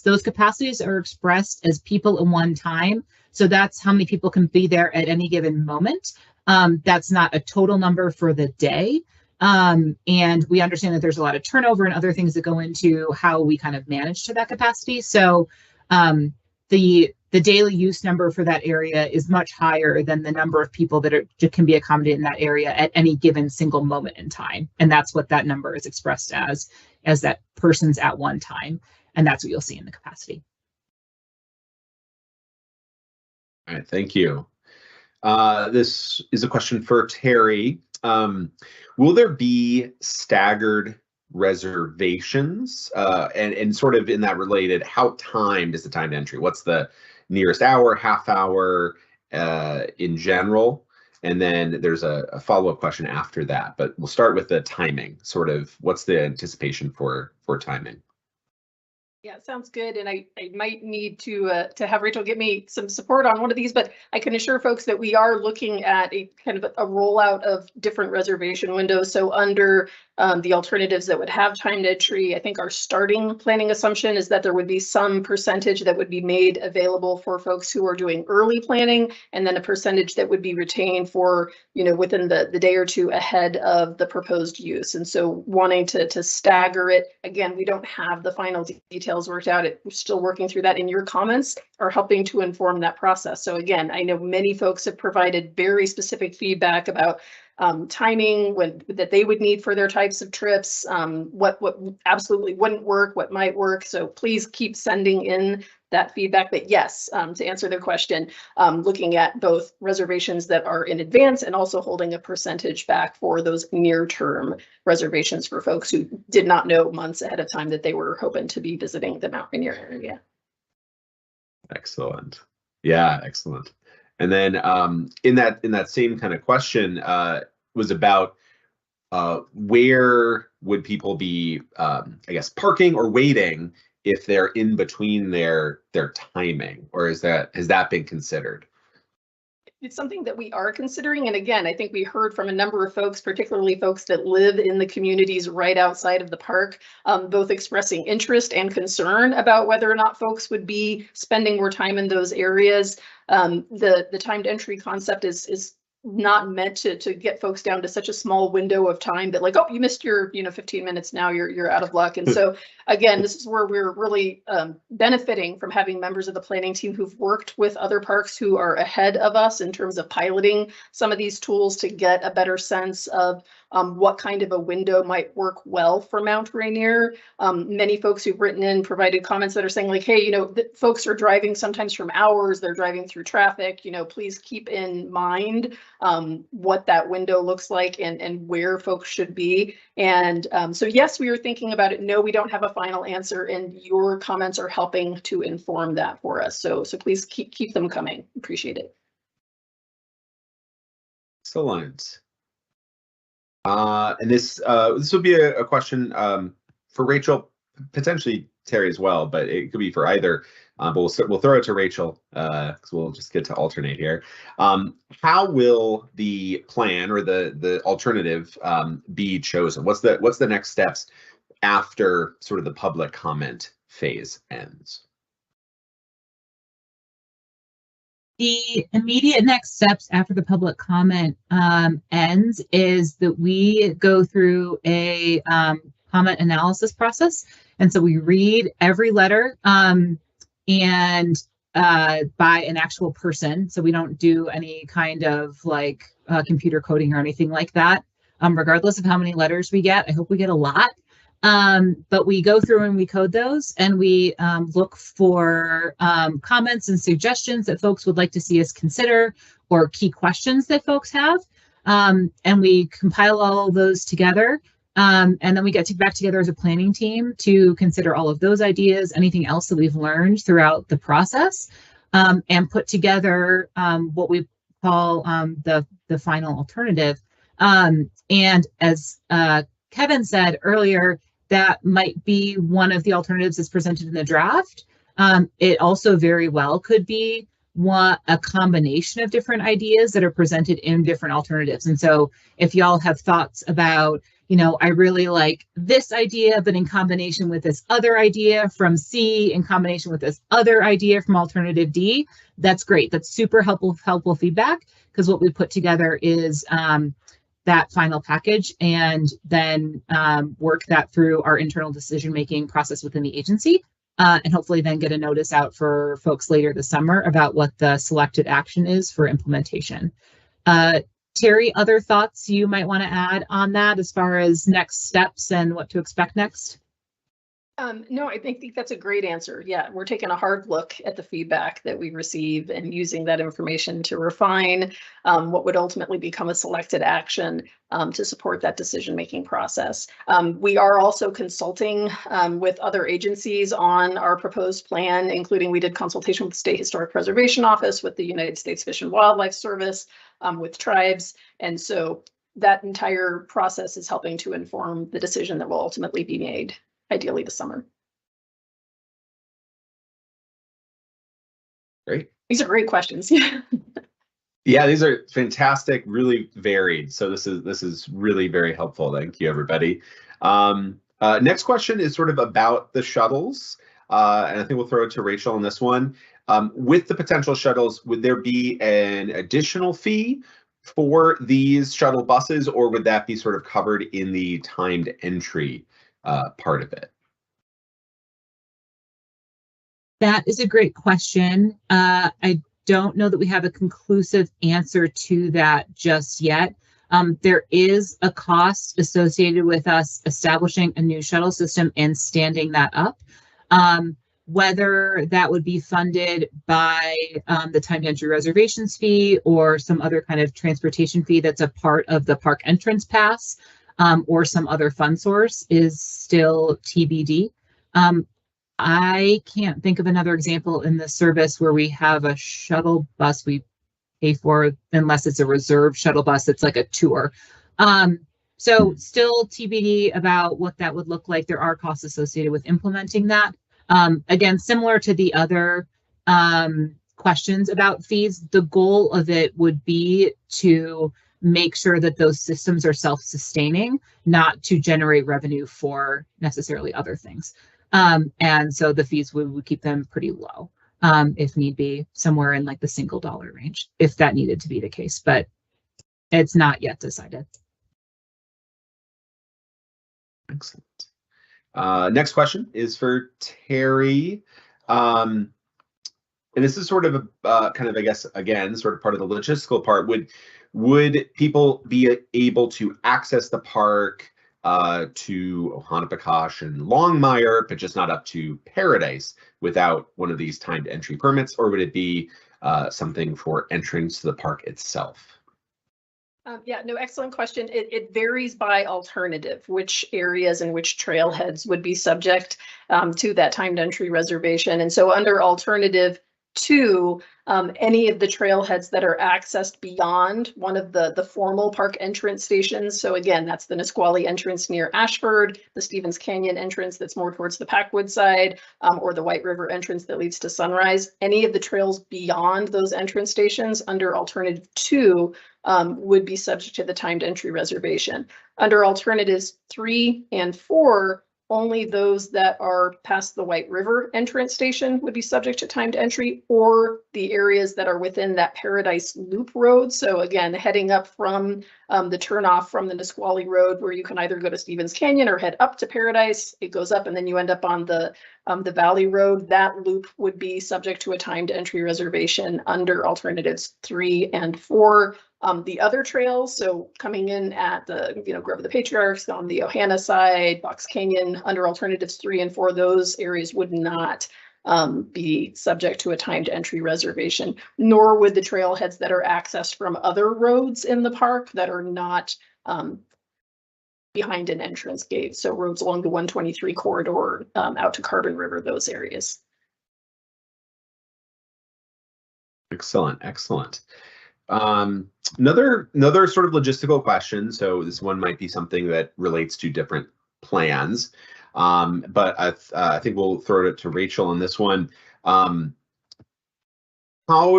those capacities are expressed as people in one time. So that's how many people can be there at any given moment. That's not a total number for the day. And we understand that there's a lot of turnover and other things that go into how we kind of manage to that capacity. So the daily use number for that area is much higher than the number of people that can be accommodated in that area at any given single moment in time. And that's what that number is expressed as that person's at one time. And that's what you'll see in the capacity. All right, thank you. This is a question for Terry. Will there be staggered reservations? And sort of in that related, how timed is the timed entry? What's the nearest hour, half hour in general? And then there's a follow-up question after that, but we'll start with the timing. Sort of what's the anticipation for timing? Yeah, sounds good. And I might need to have Rachel get me some support on one of these, but I can assure folks that we are looking at a kind of a rollout of different reservation windows. So under the alternatives that would have timed entry, I think our starting planning assumption is that there would be some percentage that would be made available for folks who are doing early planning, and then a percentage that would be retained for, within the day or two ahead of the proposed use. And so wanting to stagger it, again, we don't have the final details worked out. We're still working through that, and your comments are helping to inform that process. So again, I know many folks have provided very specific feedback about timing that they would need for their types of trips, what absolutely wouldn't work, what might work. So please keep sending in that feedback. But yes, to answer their question, looking at both reservations that are in advance and also holding a percentage back for those near-term reservations for folks who did not know months ahead of time that they were hoping to be visiting the Mount Rainier area. Excellent. Yeah, excellent. And then in that same kind of question was about where would people be, I guess, parking or waiting if they're in between their timing, or has that been considered? It's something that we are considering. And again, I think we heard from a number of folks, particularly folks that live in the communities right outside of the park, both expressing interest and concern about whether or not folks would be spending more time in those areas. The timed entry concept is not meant to get folks down to such a small window of time that, like, oh, you missed your 15 minutes, now you're out of luck. And so again, this is where we're really benefiting from having members of the planning team who've worked with other parks who are ahead of us in terms of piloting some of these tools to get a better sense of what kind of a window might work well for Mount Rainier. Many folks who've written in provided comments that are saying, like, hey, folks are driving sometimes from hours, they're driving through traffic, please keep in mind what that window looks like and where folks should be. And so yes, we are thinking about it. No, we don't have a final answer, and your comments are helping to inform that for us. So please keep them coming. Appreciate it. Excellent. And this would be a question for Rachel, potentially Terry as well, but it could be for either. But we'll throw it to Rachel because we'll just get to alternate here. How will the plan or the alternative be chosen? What's the next steps after sort of the public comment phase ends? The immediate next steps after the public comment ends is that we go through a comment analysis process. And so we read every letter and by an actual person. So we don't do any kind of computer coding or anything like that. Regardless of how many letters we get, I hope we get a lot. But we go through and we code those, and we look for comments and suggestions that folks would like to see us consider, or key questions that folks have. And we compile all of those together. And then we get back together as a planning team to consider all of those ideas, anything else that we've learned throughout the process, and put together what we call the final alternative. And as Kevin said earlier, that might be one of the alternatives that's presented in the draft. It also very well could be a combination of different ideas that are presented in different alternatives. And so if y'all have thoughts about, I really like this idea, but in combination with this other idea from C, in combination with this other idea from alternative D, that's great. That's super helpful feedback, because what we put together is that final package, and then work that through our internal decision-making process within the agency, and hopefully then get a notice out for folks later this summer about what the selected action is for implementation. Terry, other thoughts you might want to add on that as far as next steps and what to expect next? No, I think that's a great answer. Yeah, we're taking a hard look at the feedback that we receive and using that information to refine what would ultimately become a selected action to support that decision-making process. We are also consulting with other agencies on our proposed plan, including we did consultation with the State Historic Preservation Office, with the United States Fish and Wildlife Service, with tribes. And so that entire process is helping to inform the decision that will ultimately be made, ideally this summer. Great. These are great questions. Yeah, these are fantastic, really varied. So this is really very helpful. Thank you, everybody. Next question is sort of about the shuttles. And I think we'll throw it to Rachel on this one. With the potential shuttles, would there be an additional fee for these shuttle buses, or would that be sort of covered in the timed entry part of it? That is a great question. I don't know that we have a conclusive answer to that just yet. There is a cost associated with us establishing a new shuttle system and standing that up. Whether that would be funded by the timed entry reservations fee or some other kind of transportation fee that's a part of the park entrance pass, or some other fund source, is still TBD. I can't think of another example in the service where we have a shuttle bus we pay for, unless it's a reserved shuttle bus. It's like a tour. So still TBD about what that would look like. There are costs associated with implementing that. Again, similar to the other questions about fees, the goal of it would be to make sure that those systems are self-sustaining, not to generate revenue for necessarily other things. And so the fees, we would keep them pretty low, if need be, somewhere in like the single dollar range, if that needed to be the case, but it's not yet decided. Excellent. Next question is for Terry. And this is sort of a kind of, I guess, again, sort of part of the logistical part. Would people be able to access the park to Ohanapakash and Longmire, but just not up to Paradise without one of these timed entry permits, or would it be something for entrance to the park itself? Yeah, no, excellent question. It varies by alternative, which areas and which trailheads would be subject to that timed entry reservation. And so under alternative 2, any of the trailheads that are accessed beyond one of the formal park entrance stations. So again, that's the Nisqually entrance near Ashford, the Stevens Canyon entrance that's more towards the Packwood side, or the White River entrance that leads to Sunrise. Any of the trails beyond those entrance stations under alternative 2 would be subject to the timed entry reservation. Under alternatives 3 and 4, only those that are past the White River entrance station would be subject to timed entry, or the areas that are within that Paradise Loop Road. So again, heading up from the turnoff from the Nisqually Road, where you can either go to Stevens Canyon or head up to Paradise. It goes up and then you end up on the Valley Road. That loop would be subject to a timed entry reservation under alternatives 3 and 4. The other trails, so coming in at the, Grove of the Patriarchs on the Ohana side, Box Canyon under alternatives 3 and 4, those areas would not be subject to a timed entry reservation, nor would the trailheads that are accessed from other roads in the park that are not behind an entrance gate. So roads along the 123 corridor out to Carbon River, those areas. Excellent, excellent. Another sort of logistical question. So this one might be something that relates to different plans, but I think we'll throw it to Rachel on this one. How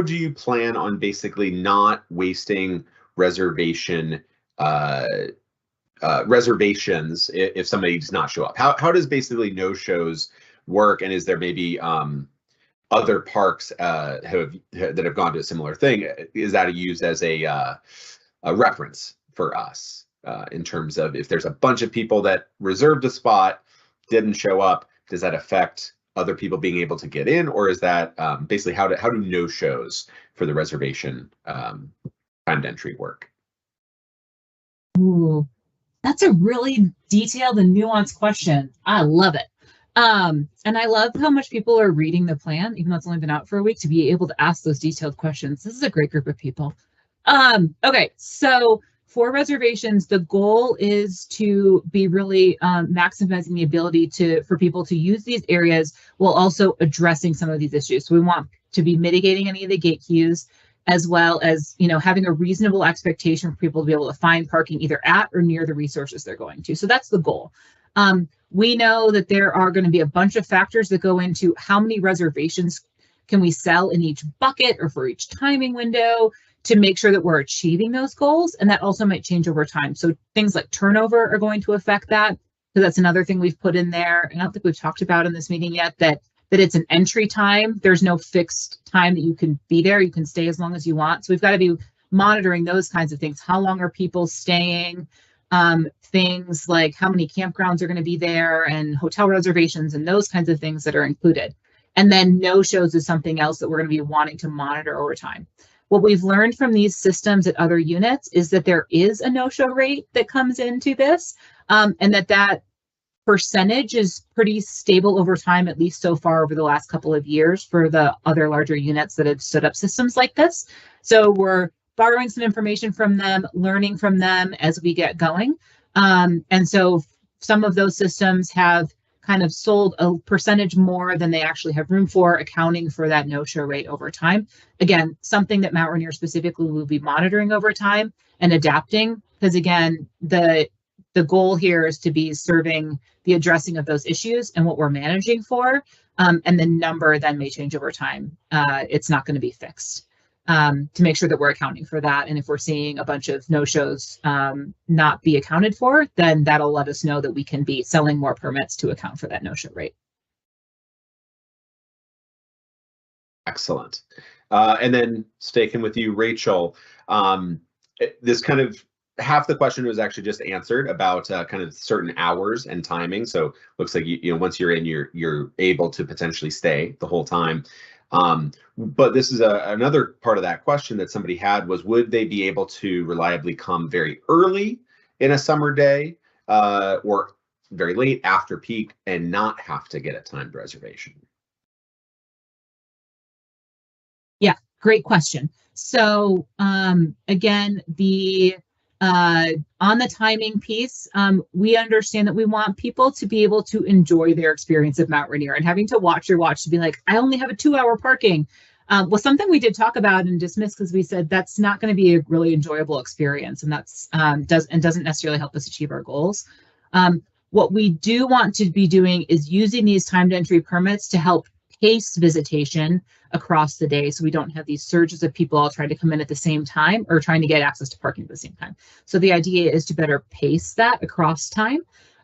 do you plan on basically not wasting reservations if somebody does not show up? How does basically no shows work, and is there maybe other parks that have gone to a similar thing? Is that used as a reference for us in terms of if there's a bunch of people that reserved a spot, didn't show up, does that affect other people being able to get in, or is that basically how do no shows for the reservation timed entry work? Ooh, that's a really detailed and nuanced question. I love it. And I love how much people are reading the plan, even though it's only been out for a week, to be able to ask those detailed questions. This is a great group of people. Okay, so for reservations, the goal is to be really maximizing the ability for people to use these areas while also addressing some of these issues. So we want to be mitigating any of the gate queues, as well as having a reasonable expectation for people to be able to find parking either at or near the resources they're going to. So that's the goal. We know that there are going to be a bunch of factors that go into how many reservations can we sell in each bucket or for each timing window to make sure that we're achieving those goals. And that also might change over time. So things like turnover are going to affect that. So that's another thing we've put in there. And I don't think we've talked about in this meeting yet that it's an entry time. There's no fixed time that you can be there. You can stay as long as you want. So we've got to be monitoring those kinds of things. How long are people staying? Things like how many campgrounds are going to be there and hotel reservations and those kinds of things that are included. And then no shows is something else that we're going to be wanting to monitor over time. What we've learned from these systems at other units is that there is a no-show rate that comes into this, and that percentage is pretty stable over time, at least so far over the last couple of years for the other larger units that have stood up systems like this. So we're borrowing some information from them, learning from them as we get going. And so some of those systems have kind of sold a percentage more than they actually have room for, accounting for that no-show rate over time. Again, something that Mount Rainier specifically will be monitoring over time and adapting, because again, the goal here is to be serving the addressing of those issues and what we're managing for, and the number then may change over time. It's not going to be fixed. To make sure that we're accounting for that. And if we're seeing a bunch of no-shows not be accounted for, then that'll let us know that we can be selling more permits to account for that no-show rate. Excellent. And then sticking with you, Rachel, this kind of half the question was actually just answered about kind of certain hours and timing. So looks like once you're in, you're able to potentially stay the whole time. But this is another part of that question that somebody had was, would they be able to reliably come very early in a summer day or very late after peak and not have to get a timed reservation? Yeah, great question. So again, on the timing piece, we understand that we want people to be able to enjoy their experience of Mount Rainier, and having to watch your watch to be like, I only have a 2-hour parking was something we did talk about and dismiss because we said that's not going to be a really enjoyable experience, and that's doesn't necessarily help us achieve our goals. What we do want to be doing is using these timed entry permits to help pace visitation across the day, so we don't have these surges of people all trying to come in at the same time or trying to get access to parking at the same time. So the idea is to better pace that across time.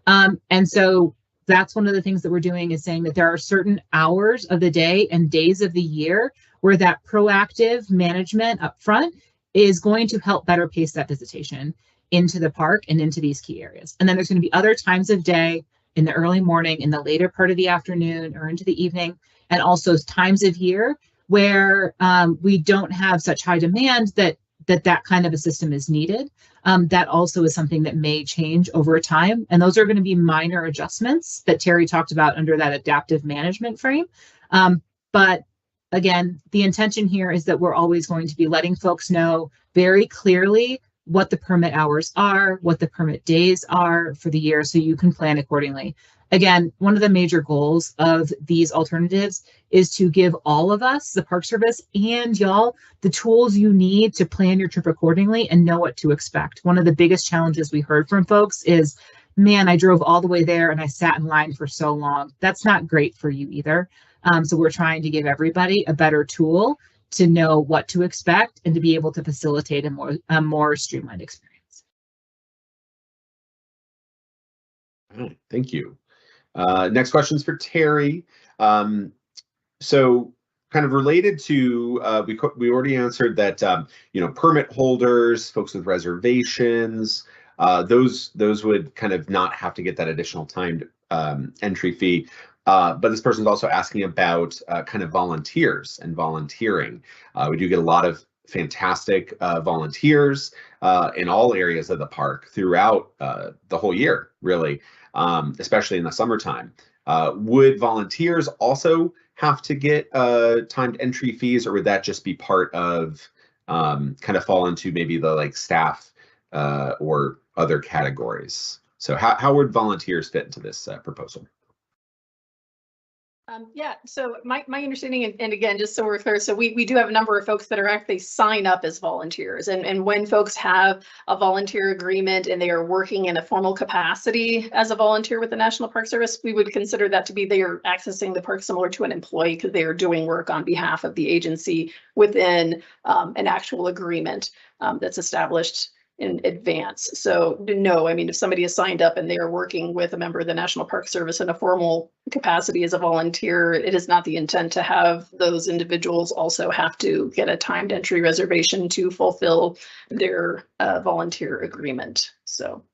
And so that's one of the things that we're doing, is saying that there are certain hours of the day and days of the year where that proactive management up front is going to help better pace that visitation into the park and into these key areas. And then there's going to be other times of day, in the early morning, in the later part of the afternoon, or into the evening, and also times of year where we don't have such high demand that that kind of a system is needed. That also is something that may change over time. And those are going to be minor adjustments that Terry talked about under that adaptive management frame. But again, the intention here is that we're always going to be letting folks know very clearly what the permit hours are, what the permit days are for the year, so you can plan accordingly. Again, one of the major goals of these alternatives is to give all of us, the Park Service and y'all, the tools you need to plan your trip accordingly and know what to expect. One of the biggest challenges we heard from folks is, man, I drove all the way there and I sat in line for so long. That's not great for you either. So we're trying to give everybody a better tool to know what to expect and to be able to facilitate a more streamlined experience. All right, thank you. Next question is for Terry. So kind of related to, we already answered that, permit holders, folks with reservations, those would kind of not have to get that additional timed entry fee. But this person's also asking about kind of volunteers and volunteering. We do get a lot of fantastic volunteers in all areas of the park throughout the whole year, really, especially in the summertime. Would volunteers also have to get timed entry fees, or would that just be part of kind of fall into maybe the like staff or other categories? So how would volunteers fit into this proposal? Yeah, so my understanding, and again, just so we're clear, so we do have a number of folks that are actually sign up as volunteers. And when folks have a volunteer agreement and they are working in a formal capacity as a volunteer with the National Park Service, we would consider that to be they are accessing the park similar to an employee because they are doing work on behalf of the agency within an actual agreement that's established in advance. So no, I mean, if somebody is signed up and they are working with a member of the National Park Service in a formal capacity as a volunteer, it is not the intent to have those individuals also have to get a timed entry reservation to fulfill their volunteer agreement. So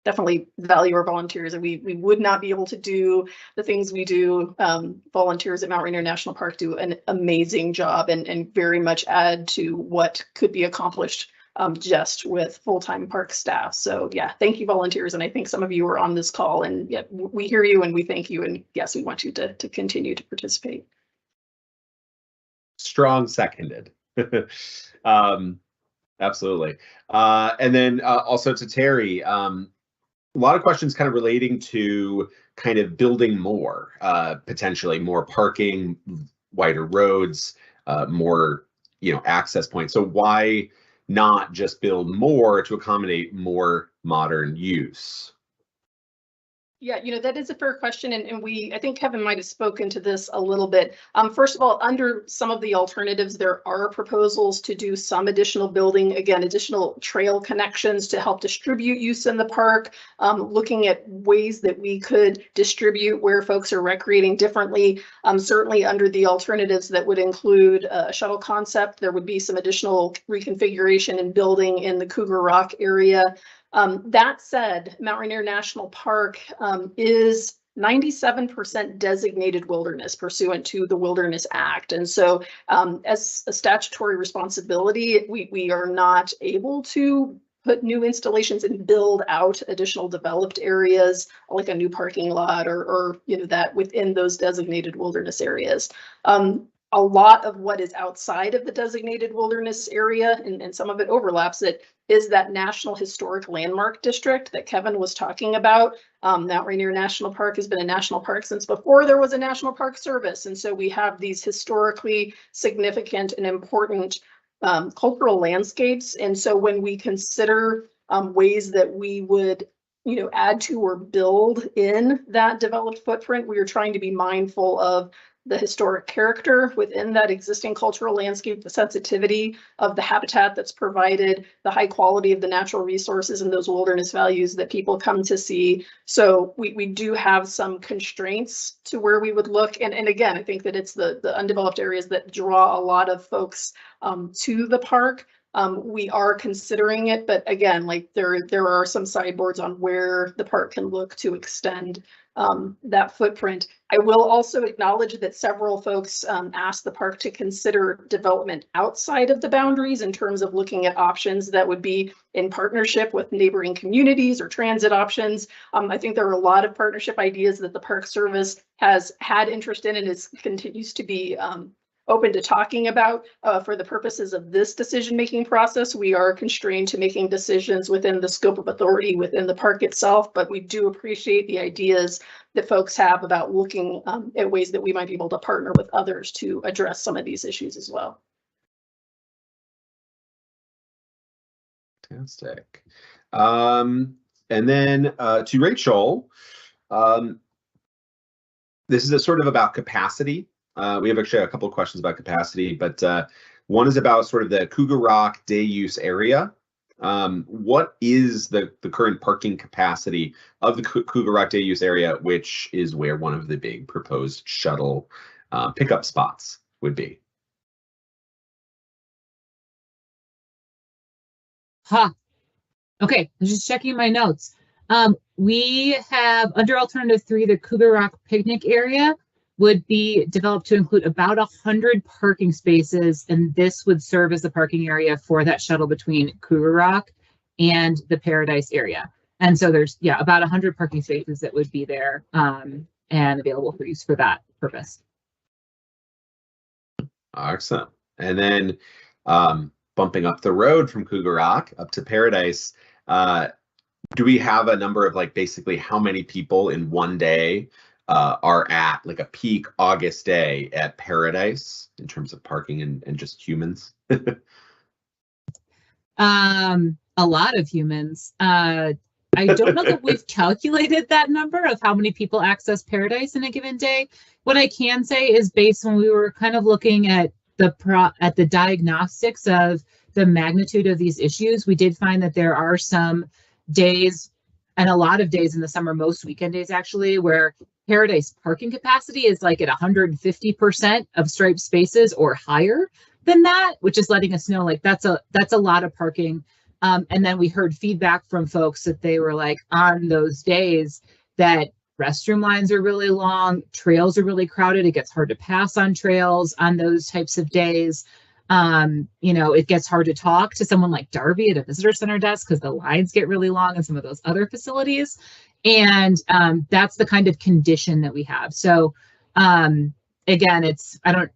definitely value our volunteers, and we would not be able to do the things we do. Volunteers at Mount Rainier National Park do an amazing job and very much add to what could be accomplished just with full-time park staff. So yeah, thank you, volunteers. And I think some of you are on this call, and yeah, we hear you and we thank you. And yes, we want you to continue to participate. Strong seconded. Absolutely. And then also to Terry, a lot of questions kind of relating to kind of building more, potentially more parking, wider roads, more, access points. So why not just build more to accommodate more modern use? Yeah, that is a fair question. And I think Kevin might have spoken to this a little bit. First of all, under some of the alternatives, there are proposals to do some additional building, again, additional trail connections to help distribute use in the park, looking at ways that we could distribute where folks are recreating differently. Certainly under the alternatives that would include a shuttle concept, there would be some additional reconfiguration and building in the Cougar Rock area. That said, Mount Rainier National Park is 97% designated wilderness pursuant to the Wilderness Act. And so as a statutory responsibility, we are not able to put new installations and build out additional developed areas like a new parking lot or that within those designated wilderness areas. A lot of what is outside of the designated wilderness area, and some of it overlaps it, is that National Historic Landmark District that Kevin was talking about. Mount Rainier National Park has been a national park since before there was a National Park Service. And so we have these historically significant and important cultural landscapes. And so when we consider ways that we would add to or build in that developed footprint, we are trying to be mindful of the historic character within that existing cultural landscape, the sensitivity of the habitat that's provided, the high quality of the natural resources and those wilderness values that people come to see. So we do have some constraints to where we would look. And again, I think that it's the undeveloped areas that draw a lot of folks to the park. We are considering it, but again, like there are some sideboards on where the park can look to extend that footprint. I will also acknowledge that several folks asked the park to consider development outside of the boundaries in terms of looking at options that would be in partnership with neighboring communities or transit options. I think there are a lot of partnership ideas that the Park Service has had interest in and continues to be open to talking about. For the purposes of this decision-making process, we are constrained to making decisions within the scope of authority within the park itself, but we do appreciate the ideas that folks have about looking at ways that we might be able to partner with others to address some of these issues as well. Fantastic. And then to Rachel, this is a sort of about capacity. We have actually a couple of questions about capacity, but one is about sort of the Cougar Rock day use area. What is the current parking capacity of the Cougar Rock day use area, which is where one of the big proposed shuttle pickup spots would be? Okay, I'm just checking my notes. We have under alternative 3, the Cougar Rock picnic area would be developed to include about 100 parking spaces, and this would serve as the parking area for that shuttle between Cougar Rock and the Paradise area. And so there's, yeah, about 100 parking spaces that would be there and available for use for that purpose. Excellent. And then bumping up the road from Cougar Rock up to Paradise, do we have a number of like basically how many people in one day are at like a peak August day at Paradise in terms of parking and just humans? A lot of humans. I don't know that we've calculated that number of how many people access Paradise in a given day. What I can say is based when we were kind of looking at the diagnostics of the magnitude of these issues, we did find that there are some days and a lot of days in the summer, most weekend days actually, where Paradise parking capacity is like at 150% of striped spaces or higher than that, which is letting us know like that's a lot of parking. And then we heard feedback from folks that they were like on those days that restroom lines are really long, trails are really crowded. It gets hard to pass on trails on those types of days. You know, it gets hard to talk to someone like Darby at a visitor center desk because the lines get really long in some of those other facilities. And that's the kind of condition that we have. So again,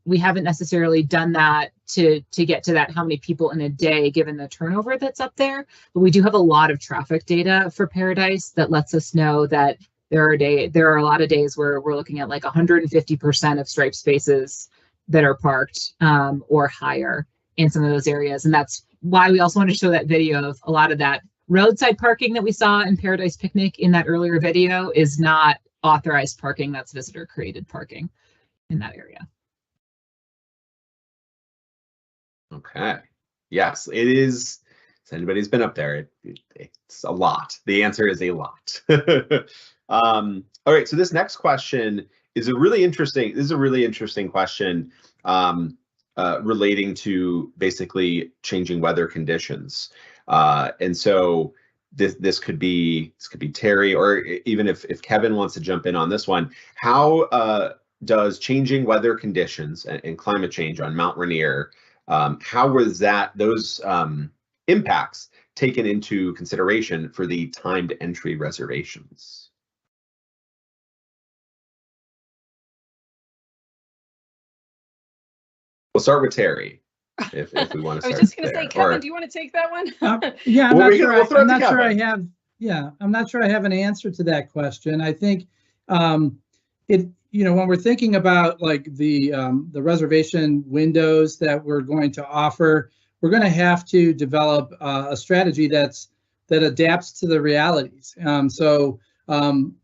we haven't necessarily done that to get to that how many people in a day given the turnover that's up there, but we do have a lot of traffic data for Paradise that lets us know that there are a lot of days where we're looking at like 150% of striped spaces that are parked or higher in some of those areas. And that's why we also want to show that video of a lot of that roadside parking that we saw in Paradise Picnic in that earlier video is not authorized parking. That's visitor created parking in that area. Okay. Yes, it is. If anybody's been up there, it's a lot. The answer is a lot. All right. So this next question is a really interesting question relating to basically changing weather conditions. And so this could be Terry, or even if Kevin wants to jump in on this one. How does changing weather conditions and climate change on Mount Rainier, how was those impacts taken into consideration for the timed entry reservations? We'll start with Terry, if we want to start. I was just going to there. say, Kevin, do you want to take that one? Yeah, I'm not sure I have an answer to that question. I think when we're thinking about like the reservation windows that we're going to offer, we're going to have to develop a strategy that adapts to the realities. So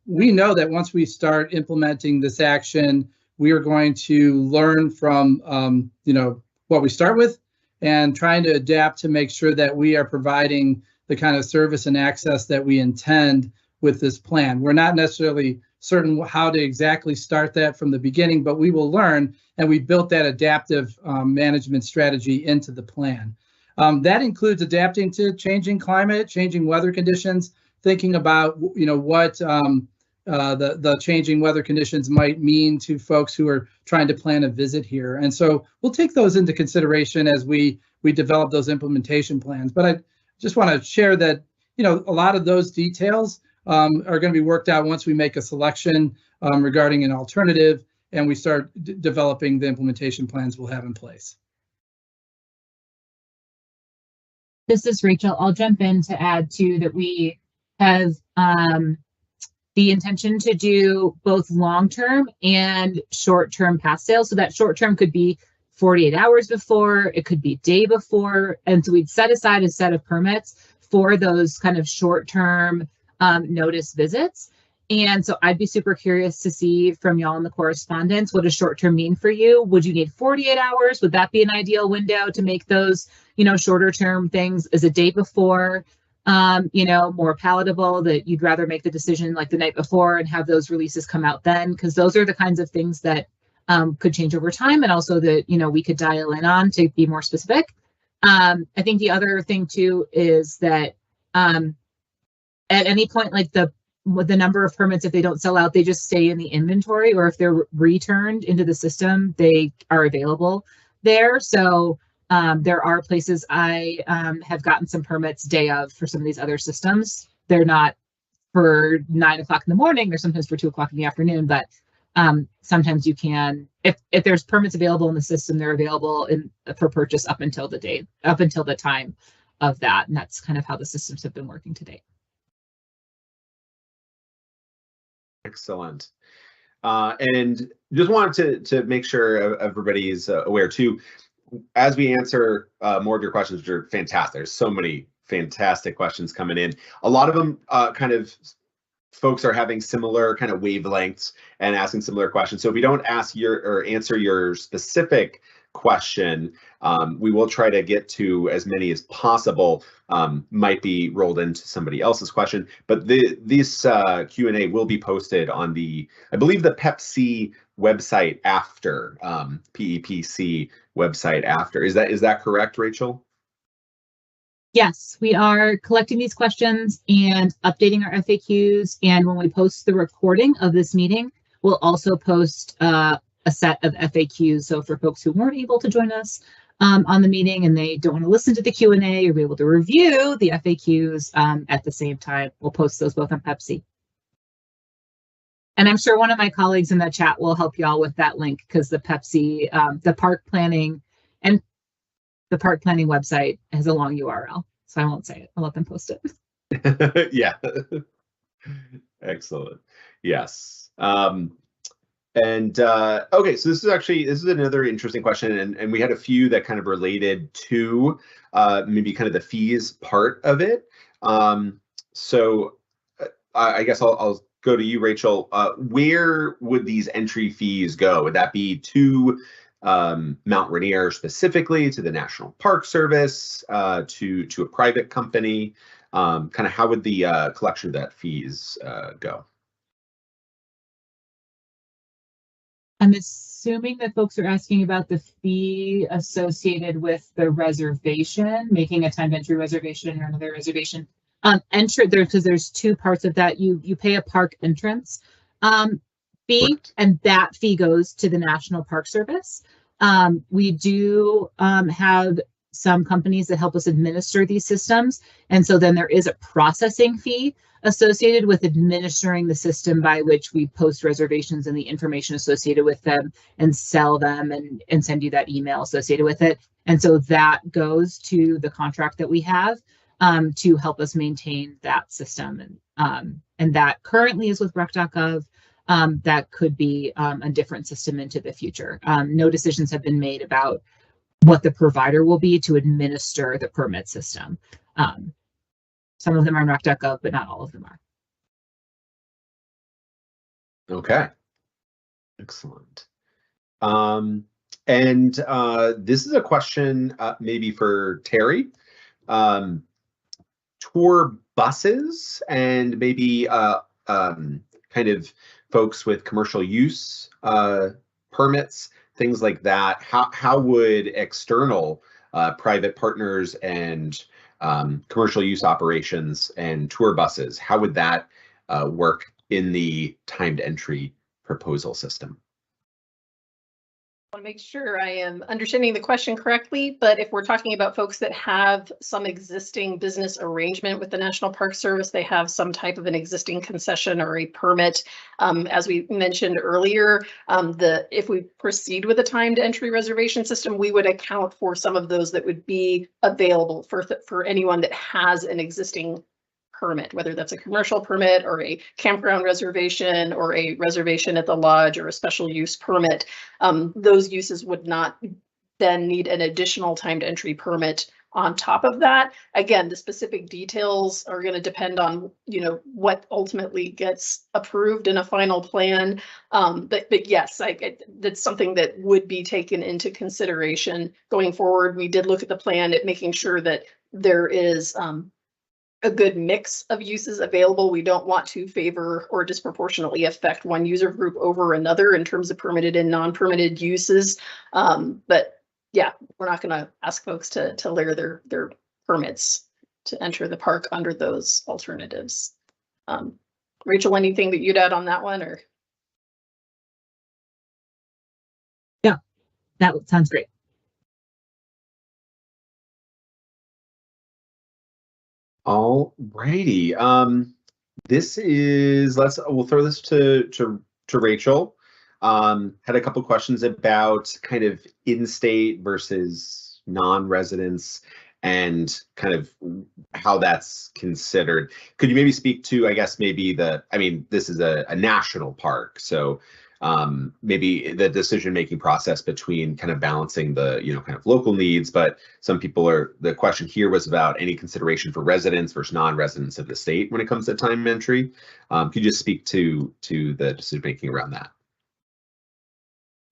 we know that once we start implementing this action, we are going to learn from what we start with and trying to adapt to make sure that we are providing the kind of service and access that we intend with this plan. We're not necessarily certain how to exactly start that from the beginning, but we will learn, and we built that adaptive management strategy into the plan. That includes adapting to changing climate, changing weather conditions, thinking about what the changing weather conditions might mean to folks who are trying to plan a visit here. And so we'll take those into consideration as we develop those implementation plans. But I just want to share that a lot of those details are going to be worked out once we make a selection regarding an alternative and we start developing the implementation plans we'll have in place. This is Rachel. I'll jump in to add too that we have the intention to do both long-term and short-term pass sales. So that short-term could be 48 hours before, it could be day before. And so we'd set aside a set of permits for those kind of short-term notice visits. And so I'd be super curious to see from y'all in the correspondence, what does short-term mean for you? Would you need 48 hours? Would that be an ideal window to make those, shorter term things? Is a day before, more palatable, that you'd rather make the decision like the night before and have those releases come out then? Because those are the kinds of things that could change over time, and also that, we could dial in on to be more specific. I think the other thing too is that at any point, like with the number of permits, if they don't sell out, they just stay in the inventory, or if they're returned into the system, they are available there. So there are places I have gotten some permits day of for some of these other systems. They're not for 9 o'clock in the morning, they're sometimes for 2 o'clock in the afternoon, but sometimes you can, if there's permits available in the system, they're available for purchase up until the time of that. And that's kind of how the systems have been working to date. Excellent. And just wanted to make sure everybody is aware too, as we answer more of your questions, which are fantastic. There's so many fantastic questions coming in. A lot of them folks are having similar kind of wavelengths and asking similar questions. So if we don't answer your specific question, we will try to get to as many as possible. Might be rolled into somebody else's question, but this Q&A will be posted on I believe the PEPC website after, PEPC website after. Is that correct, Rachel? Yes, we are collecting these questions and updating our FAQs. And when we post the recording of this meeting, we'll also post a set of FAQs. So for folks who weren't able to join us on the meeting and they don't want to listen to the Q&A or be able to review the FAQs at the same time, we'll post those both on PEPC. And I'm sure one of my colleagues in the chat will help y'all with that link, because the PEPC, the park planning website has a long URL, so I won't say it. I'll let them post it. Yeah. Excellent. Yes. Okay, so this is another interesting question, and we had a few that kind of related to maybe kind of the fees part of it. So I guess I'll go to you, Rachel. Where would these entry fees go? Would that be to Mount Rainier specifically, to the National Park Service, to a private company? Kind of how would the collection of that fees go? I'm assuming that folks are asking about the fee associated with the reservation, making a timed entry reservation or another reservation. Entry there, because there's two parts of that. You pay a park entrance fee, Correct. And that fee goes to the National Park Service. We do have some companies that help us administer these systems, and so then there is a processing fee associated with administering the system, by which we post reservations and the information associated with them and sell them and send you that email associated with it. And so that goes to the contract that we have to help us maintain that system. And that currently is with rec.gov. That could be a different system into the future. No decisions have been made about what the provider will be to administer the permit system. Some of them are on rec.gov, but not all of them are. Okay, excellent. And this is a question maybe for Terry. Tour buses and maybe kind of folks with commercial use permits, things like that. How would external private partners and commercial use operations and tour buses. How would that work in the timed entry proposal system? I want to make sure I am understanding the question correctly, but if we're talking about folks that have some existing business arrangement with the National Park Service, they have some type of an existing concession or a permit. As we mentioned earlier, if we proceed with a timed entry reservation system, we would account for some of those that would be available for anyone that has an existing permit, whether that's a commercial permit or a campground reservation or a reservation at the lodge or a special use permit. Those uses would not then need an additional timed entry permit on top of that. Again, the specific details are going to depend on, what ultimately gets approved in a final plan. But yes, that's something that would be taken into consideration going forward. We did look at the plan at making sure that there is a good mix of uses available. We don't want to favor or disproportionately affect one user group over another in terms of permitted and non-permitted uses. But yeah, we're not going to ask folks to layer their permits to enter the park under those alternatives. Rachel, anything that you'd add on that one, or? Yeah, that sounds great. All righty. We'll throw this to Rachel. Had a couple questions about kind of in-state versus non-residents and kind of how that's considered. Could you maybe speak to, I guess, maybe this is a national park, so maybe the decision-making process between kind of balancing the, kind of local needs, but the question here was about any consideration for residents versus non-residents of the state when it comes to time entry. Could you just speak to the decision-making around that?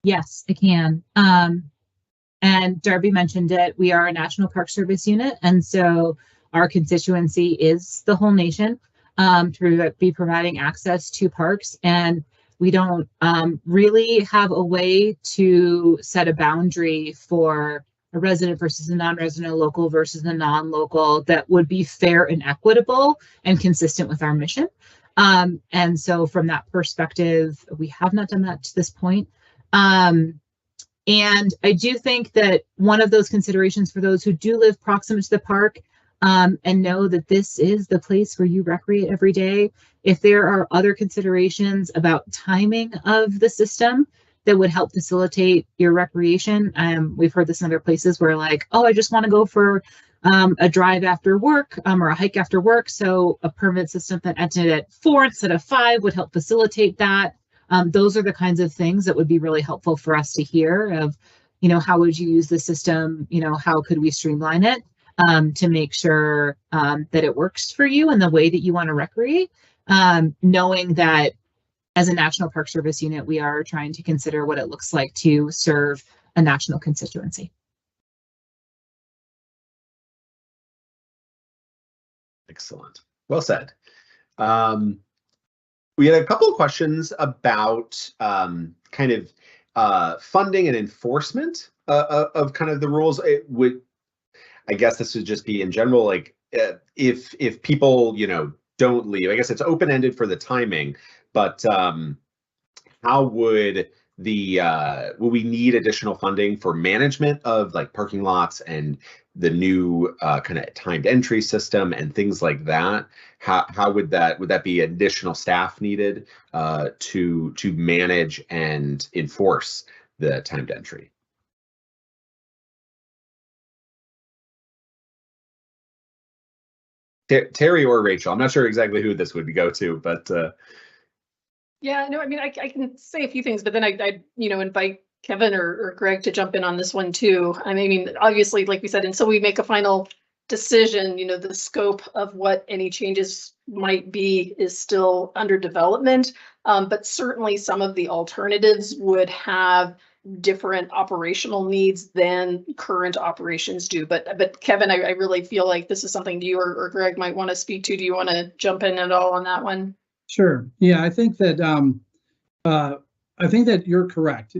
Yes, I can. And Darby mentioned it. We are a National Park Service unit, and so our constituency is the whole nation to be providing access to parks. And we don't really have a way to set a boundary for a resident versus a non-resident, a local versus a non-local that would be fair and equitable and consistent with our mission. And so from that perspective, we have not done that to this point. And I do think that one of those considerations for those who do live proximate to the park and know that this is the place where you recreate every day, if there are other considerations about timing of the system that would help facilitate your recreation. We've heard this in other places where like, oh, I just want to go for a drive after work or a hike after work. So a permit system that ended at 4 instead of 5 would help facilitate that. Those are the kinds of things that would be really helpful for us to hear of, how would you use the system? How could we streamline it to make sure that it works for you in the way that you want to recreate, knowing that as a National Park Service unit, we are trying to consider what it looks like to serve a national constituency. Excellent. Well said. We had a couple of questions about kind of funding and enforcement of kind of the rules. I guess this would just be in general, like if people, don't leave. I guess it's open-ended for the timing, but how would will we need additional funding for management of like parking lots and the new kind of timed entry system and things like that? How would that be additional staff needed to manage and enforce the timed entry? Terry or Rachel, I'm not sure exactly who this would go to, but yeah, no, I mean, I can say a few things, but then I invite Kevin or Greg to jump in on this one too. I mean, obviously, like we said, until we make a final decision, the scope of what any changes might be is still under development. But certainly some of the alternatives would have different operational needs than current operations do. But Kevin, I really feel like this is something you or Greg might want to speak to. Do you want to jump in at all on that one? Sure. Yeah, I think that you're correct.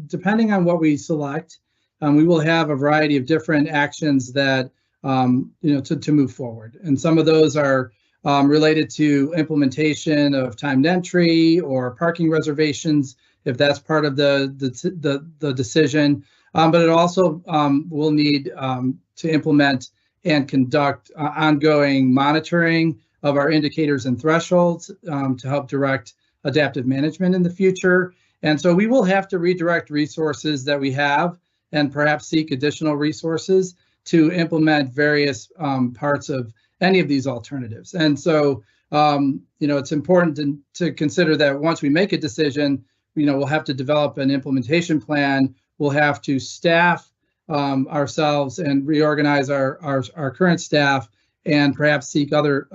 Depending on what we select we will have a variety of different actions that, to move forward. And some of those are related to implementation of timed entry or parking reservations, if that's part of the decision. But it also will need to implement and conduct ongoing monitoring of our indicators and thresholds to help direct adaptive management in the future. And so we will have to redirect resources that we have and perhaps seek additional resources to implement various parts of any of these alternatives. And so, it's important to consider that once we make a decision, we'll have to develop an implementation plan. We'll have to staff ourselves and reorganize our current staff, and perhaps seek other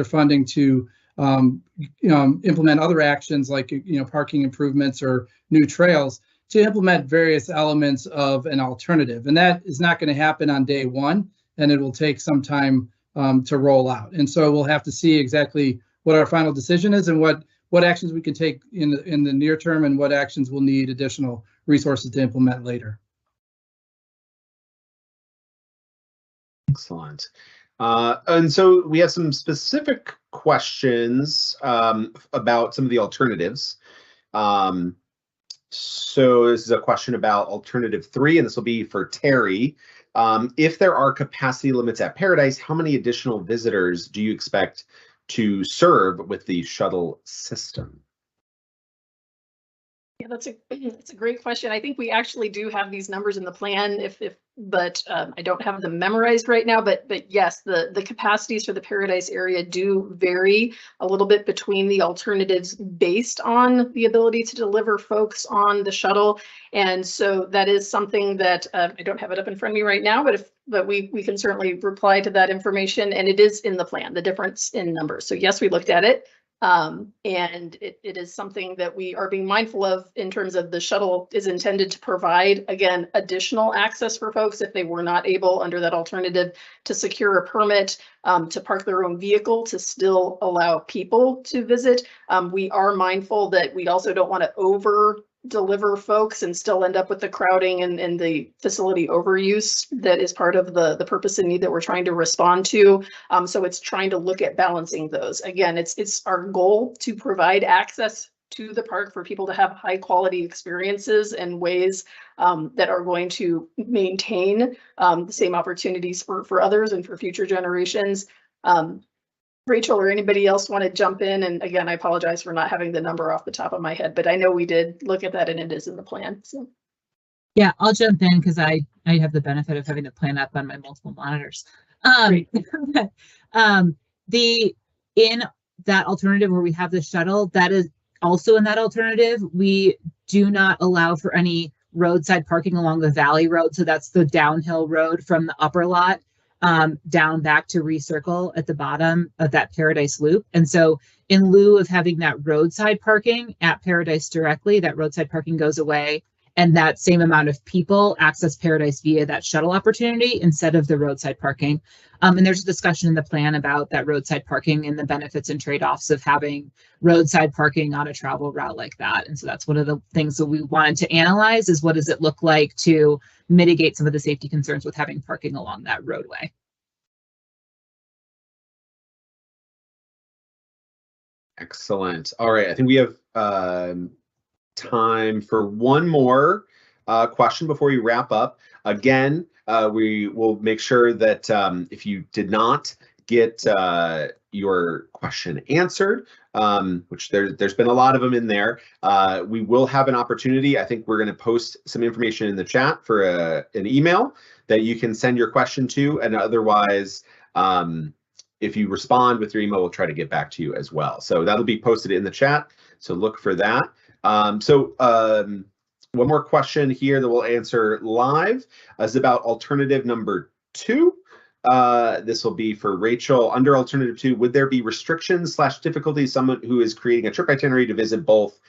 funding to implement other actions like parking improvements or new trails to implement various elements of an alternative. And that is not going to happen on day one, and it will take some time to roll out. And so we'll have to see exactly what our final decision is and what actions we can take in the near term and what actions we'll need additional resources to implement later. Excellent. And so we have some specific questions about some of the alternatives. So this is a question about alternative 3, and this will be for Terry. If there are capacity limits at Paradise, how many additional visitors do you expect to serve with the shuttle system? Yeah, that's a great question. I think we actually do have these numbers in the plan, but I don't have them memorized right now. But yes, the capacities for the Paradise area do vary a little bit between the alternatives based on the ability to deliver folks on the shuttle. And so that is something that I don't have it up in front of me right now, but we can certainly reply to that information, and it is in the plan, the difference in numbers. So yes, we looked at it. And it is something that we are being mindful of in terms of the shuttle is intended to provide, again, additional access for folks if they were not able under that alternative to secure a permit to park their own vehicle to still allow people to visit. We are mindful that we also don't want to over deliver folks and still end up with the crowding and the facility overuse that is part of the purpose and need that we're trying to respond to. So it's trying to look at balancing those. Again, it's our goal to provide access to the park for people to have high quality experiences and ways that are going to maintain the same opportunities for others and for future generations. Rachel or anybody else want to jump in? And again, I apologize for not having the number off the top of my head, but I know we did look at that and it is in the plan. So Yeah, I'll jump in because I have the benefit of having the plan up on my multiple monitors. In that alternative where we have the shuttle, that is also in that alternative, we do not allow for any roadside parking along the valley road. So that's the downhill road from the upper lot down back to Recircle at the bottom of that Paradise loop. And so in lieu of having that roadside parking at Paradise directly, that roadside parking goes away, and that same amount of people access Paradise via that shuttle opportunity instead of the roadside parking. And there's a discussion in the plan about that roadside parking and the benefits and trade-offs of having roadside parking on a travel route like that. And so that's one of the things that we wanted to analyze is what does it look like to mitigate some of the safety concerns with having parking along that roadway. Excellent. All right, I think we have time for one more question before we wrap up. Again, we will make sure that if you did not get your question answered, which there's been a lot of them in there, we will have an opportunity. I think we're going to post some information in the chat for an email that you can send your question to, and otherwise, if you respond with your email, we'll try to get back to you as well. So that'll be posted in the chat, so look for that. One more question here that we'll answer live is about alternative number 2. This will be for Rachel. Under alternative 2, would there be restrictions / difficulties someone who is creating a trip itinerary to visit both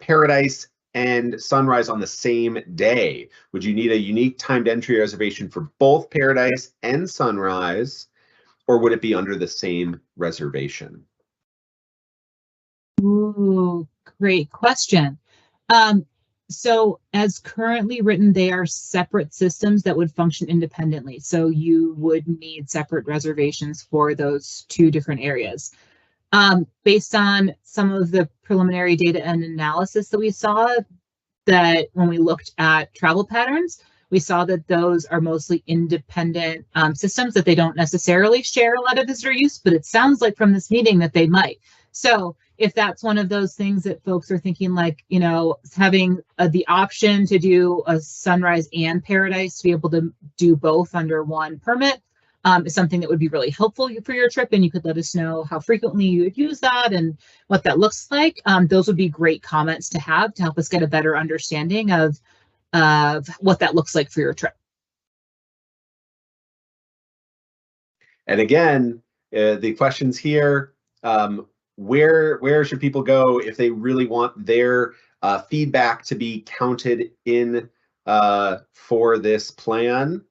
Paradise and Sunrise on the same day? Would you need a unique timed entry reservation for both Paradise and Sunrise, or would it be under the same reservation? Ooh, great question. So as currently written, they are separate systems that would function independently. So you would need separate reservations for those two different areas. Based on some of the preliminary data and analysis that we saw, that when we looked at travel patterns, we saw that those are mostly independent systems, that they don't necessarily share a lot of visitor use, but it sounds like from this meeting that they might. So if that's one of those things that folks are thinking, like, you know, having the option to do a Sunrise and Paradise, to be able to do both under one permit, is something that would be really helpful for your trip, and you could let us know how frequently you would use that and what that looks like. Those would be great comments to have to help us get a better understanding of what that looks like for your trip. And again, the questions here, where should people go if they really want their feedback to be counted in for this plan?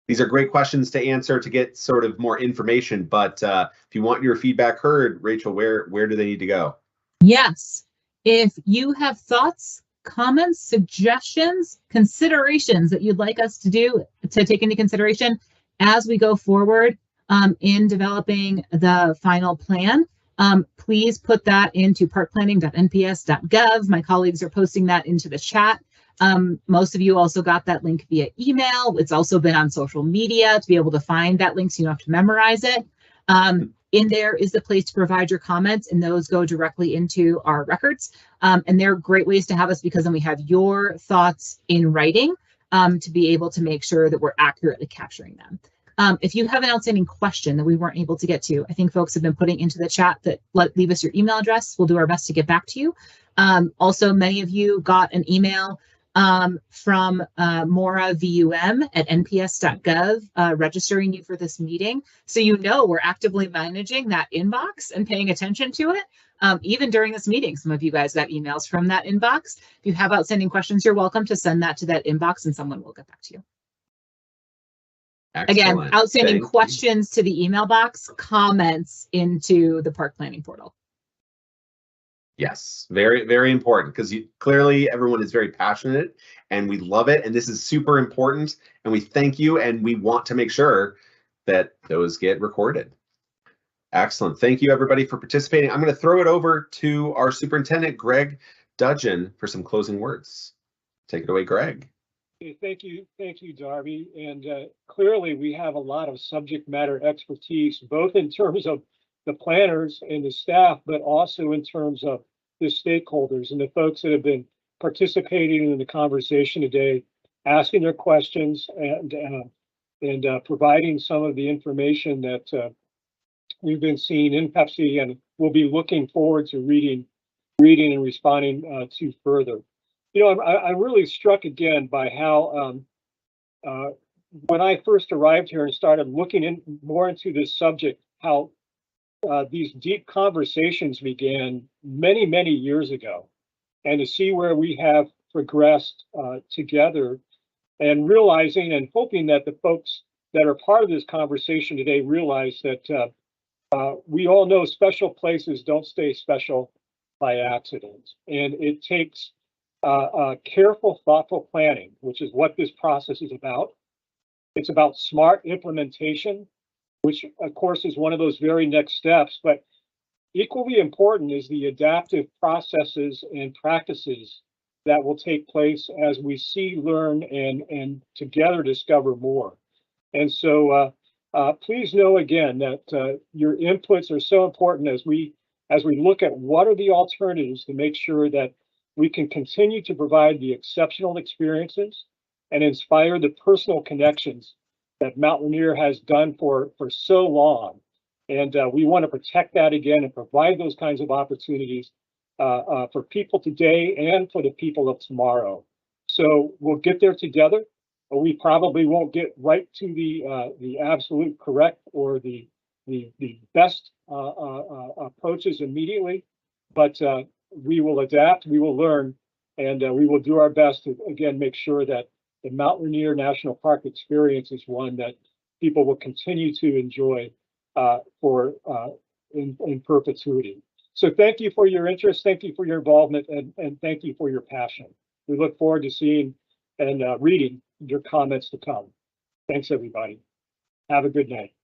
These are great questions to answer to get sort of more information, but if you want your feedback heard, Rachel, where do they need to go? Yes, if you have thoughts, comments, suggestions, considerations that you'd like us to take into consideration as we go forward in developing the final plan, please put that into parkplanning.nps.gov. My colleagues are posting that into the chat. Most of you also got that link via email. It's also been on social media to be able to find that link, so you don't have to memorize it. In there is the place to provide your comments, and those go directly into our records. And they're great ways to have us, because then we have your thoughts in writing to be able to make sure that we're accurately capturing them. If you have an outstanding question that we weren't able to get to, I think folks have been putting into the chat that leave us your email address. We'll do our best to get back to you. Also, many of you got an email from Maura VUM at nps.gov registering you for this meeting. So you know we're actively managing that inbox and paying attention to it. Even during this meeting, some of you guys got emails from that inbox. If you have outstanding questions, you're welcome to send that to that inbox and someone will get back to you. Excellent. Again, outstanding questions to the email box, comments into the park planning portal. Yes, very, very important, because clearly everyone is very passionate and we love it. And this is super important. And we thank you, and we want to make sure that those get recorded. Excellent. Thank you, everybody, for participating. I'm going to throw it over to our superintendent, Greg Dudgeon, for some closing words. Take it away, Greg. Thank you, Darby. And clearly we have a lot of subject matter expertise, both in terms of the planners and the staff, but also in terms of the stakeholders and the folks that have been participating in the conversation today, asking their questions and providing some of the information that we've been seeing in Pepsi, and we'll be looking forward to reading and responding to further. You know, I'm really struck again by how when I first arrived here and started looking more into this subject, how these deep conversations began many, many years ago, and to see where we have progressed together, and realizing and hoping that the folks that are part of this conversation today realize that we all know special places don't stay special by accident, and it takes careful, thoughtful planning, which is what this process is about. It's about smart implementation, which of course is one of those very next steps, but equally important is the adaptive processes and practices that will take place as we see, learn, and together discover more. And so please know again that your inputs are so important as we look at what are the alternatives to make sure that we can continue to provide the exceptional experiences and inspire the personal connections that Mount Rainier has done for so long. And we want to protect that again and provide those kinds of opportunities for people today and for the people of tomorrow. So we'll get there together. We probably won't get right to the absolute correct or the best approaches immediately, but we will adapt, we will learn, and we will do our best to, again, make sure that the Mount Rainier National Park experience is one that people will continue to enjoy in perpetuity. So thank you for your interest, thank you for your involvement, and thank you for your passion. We look forward to seeing and reading your comments to come. Thanks, everybody. Have a good night.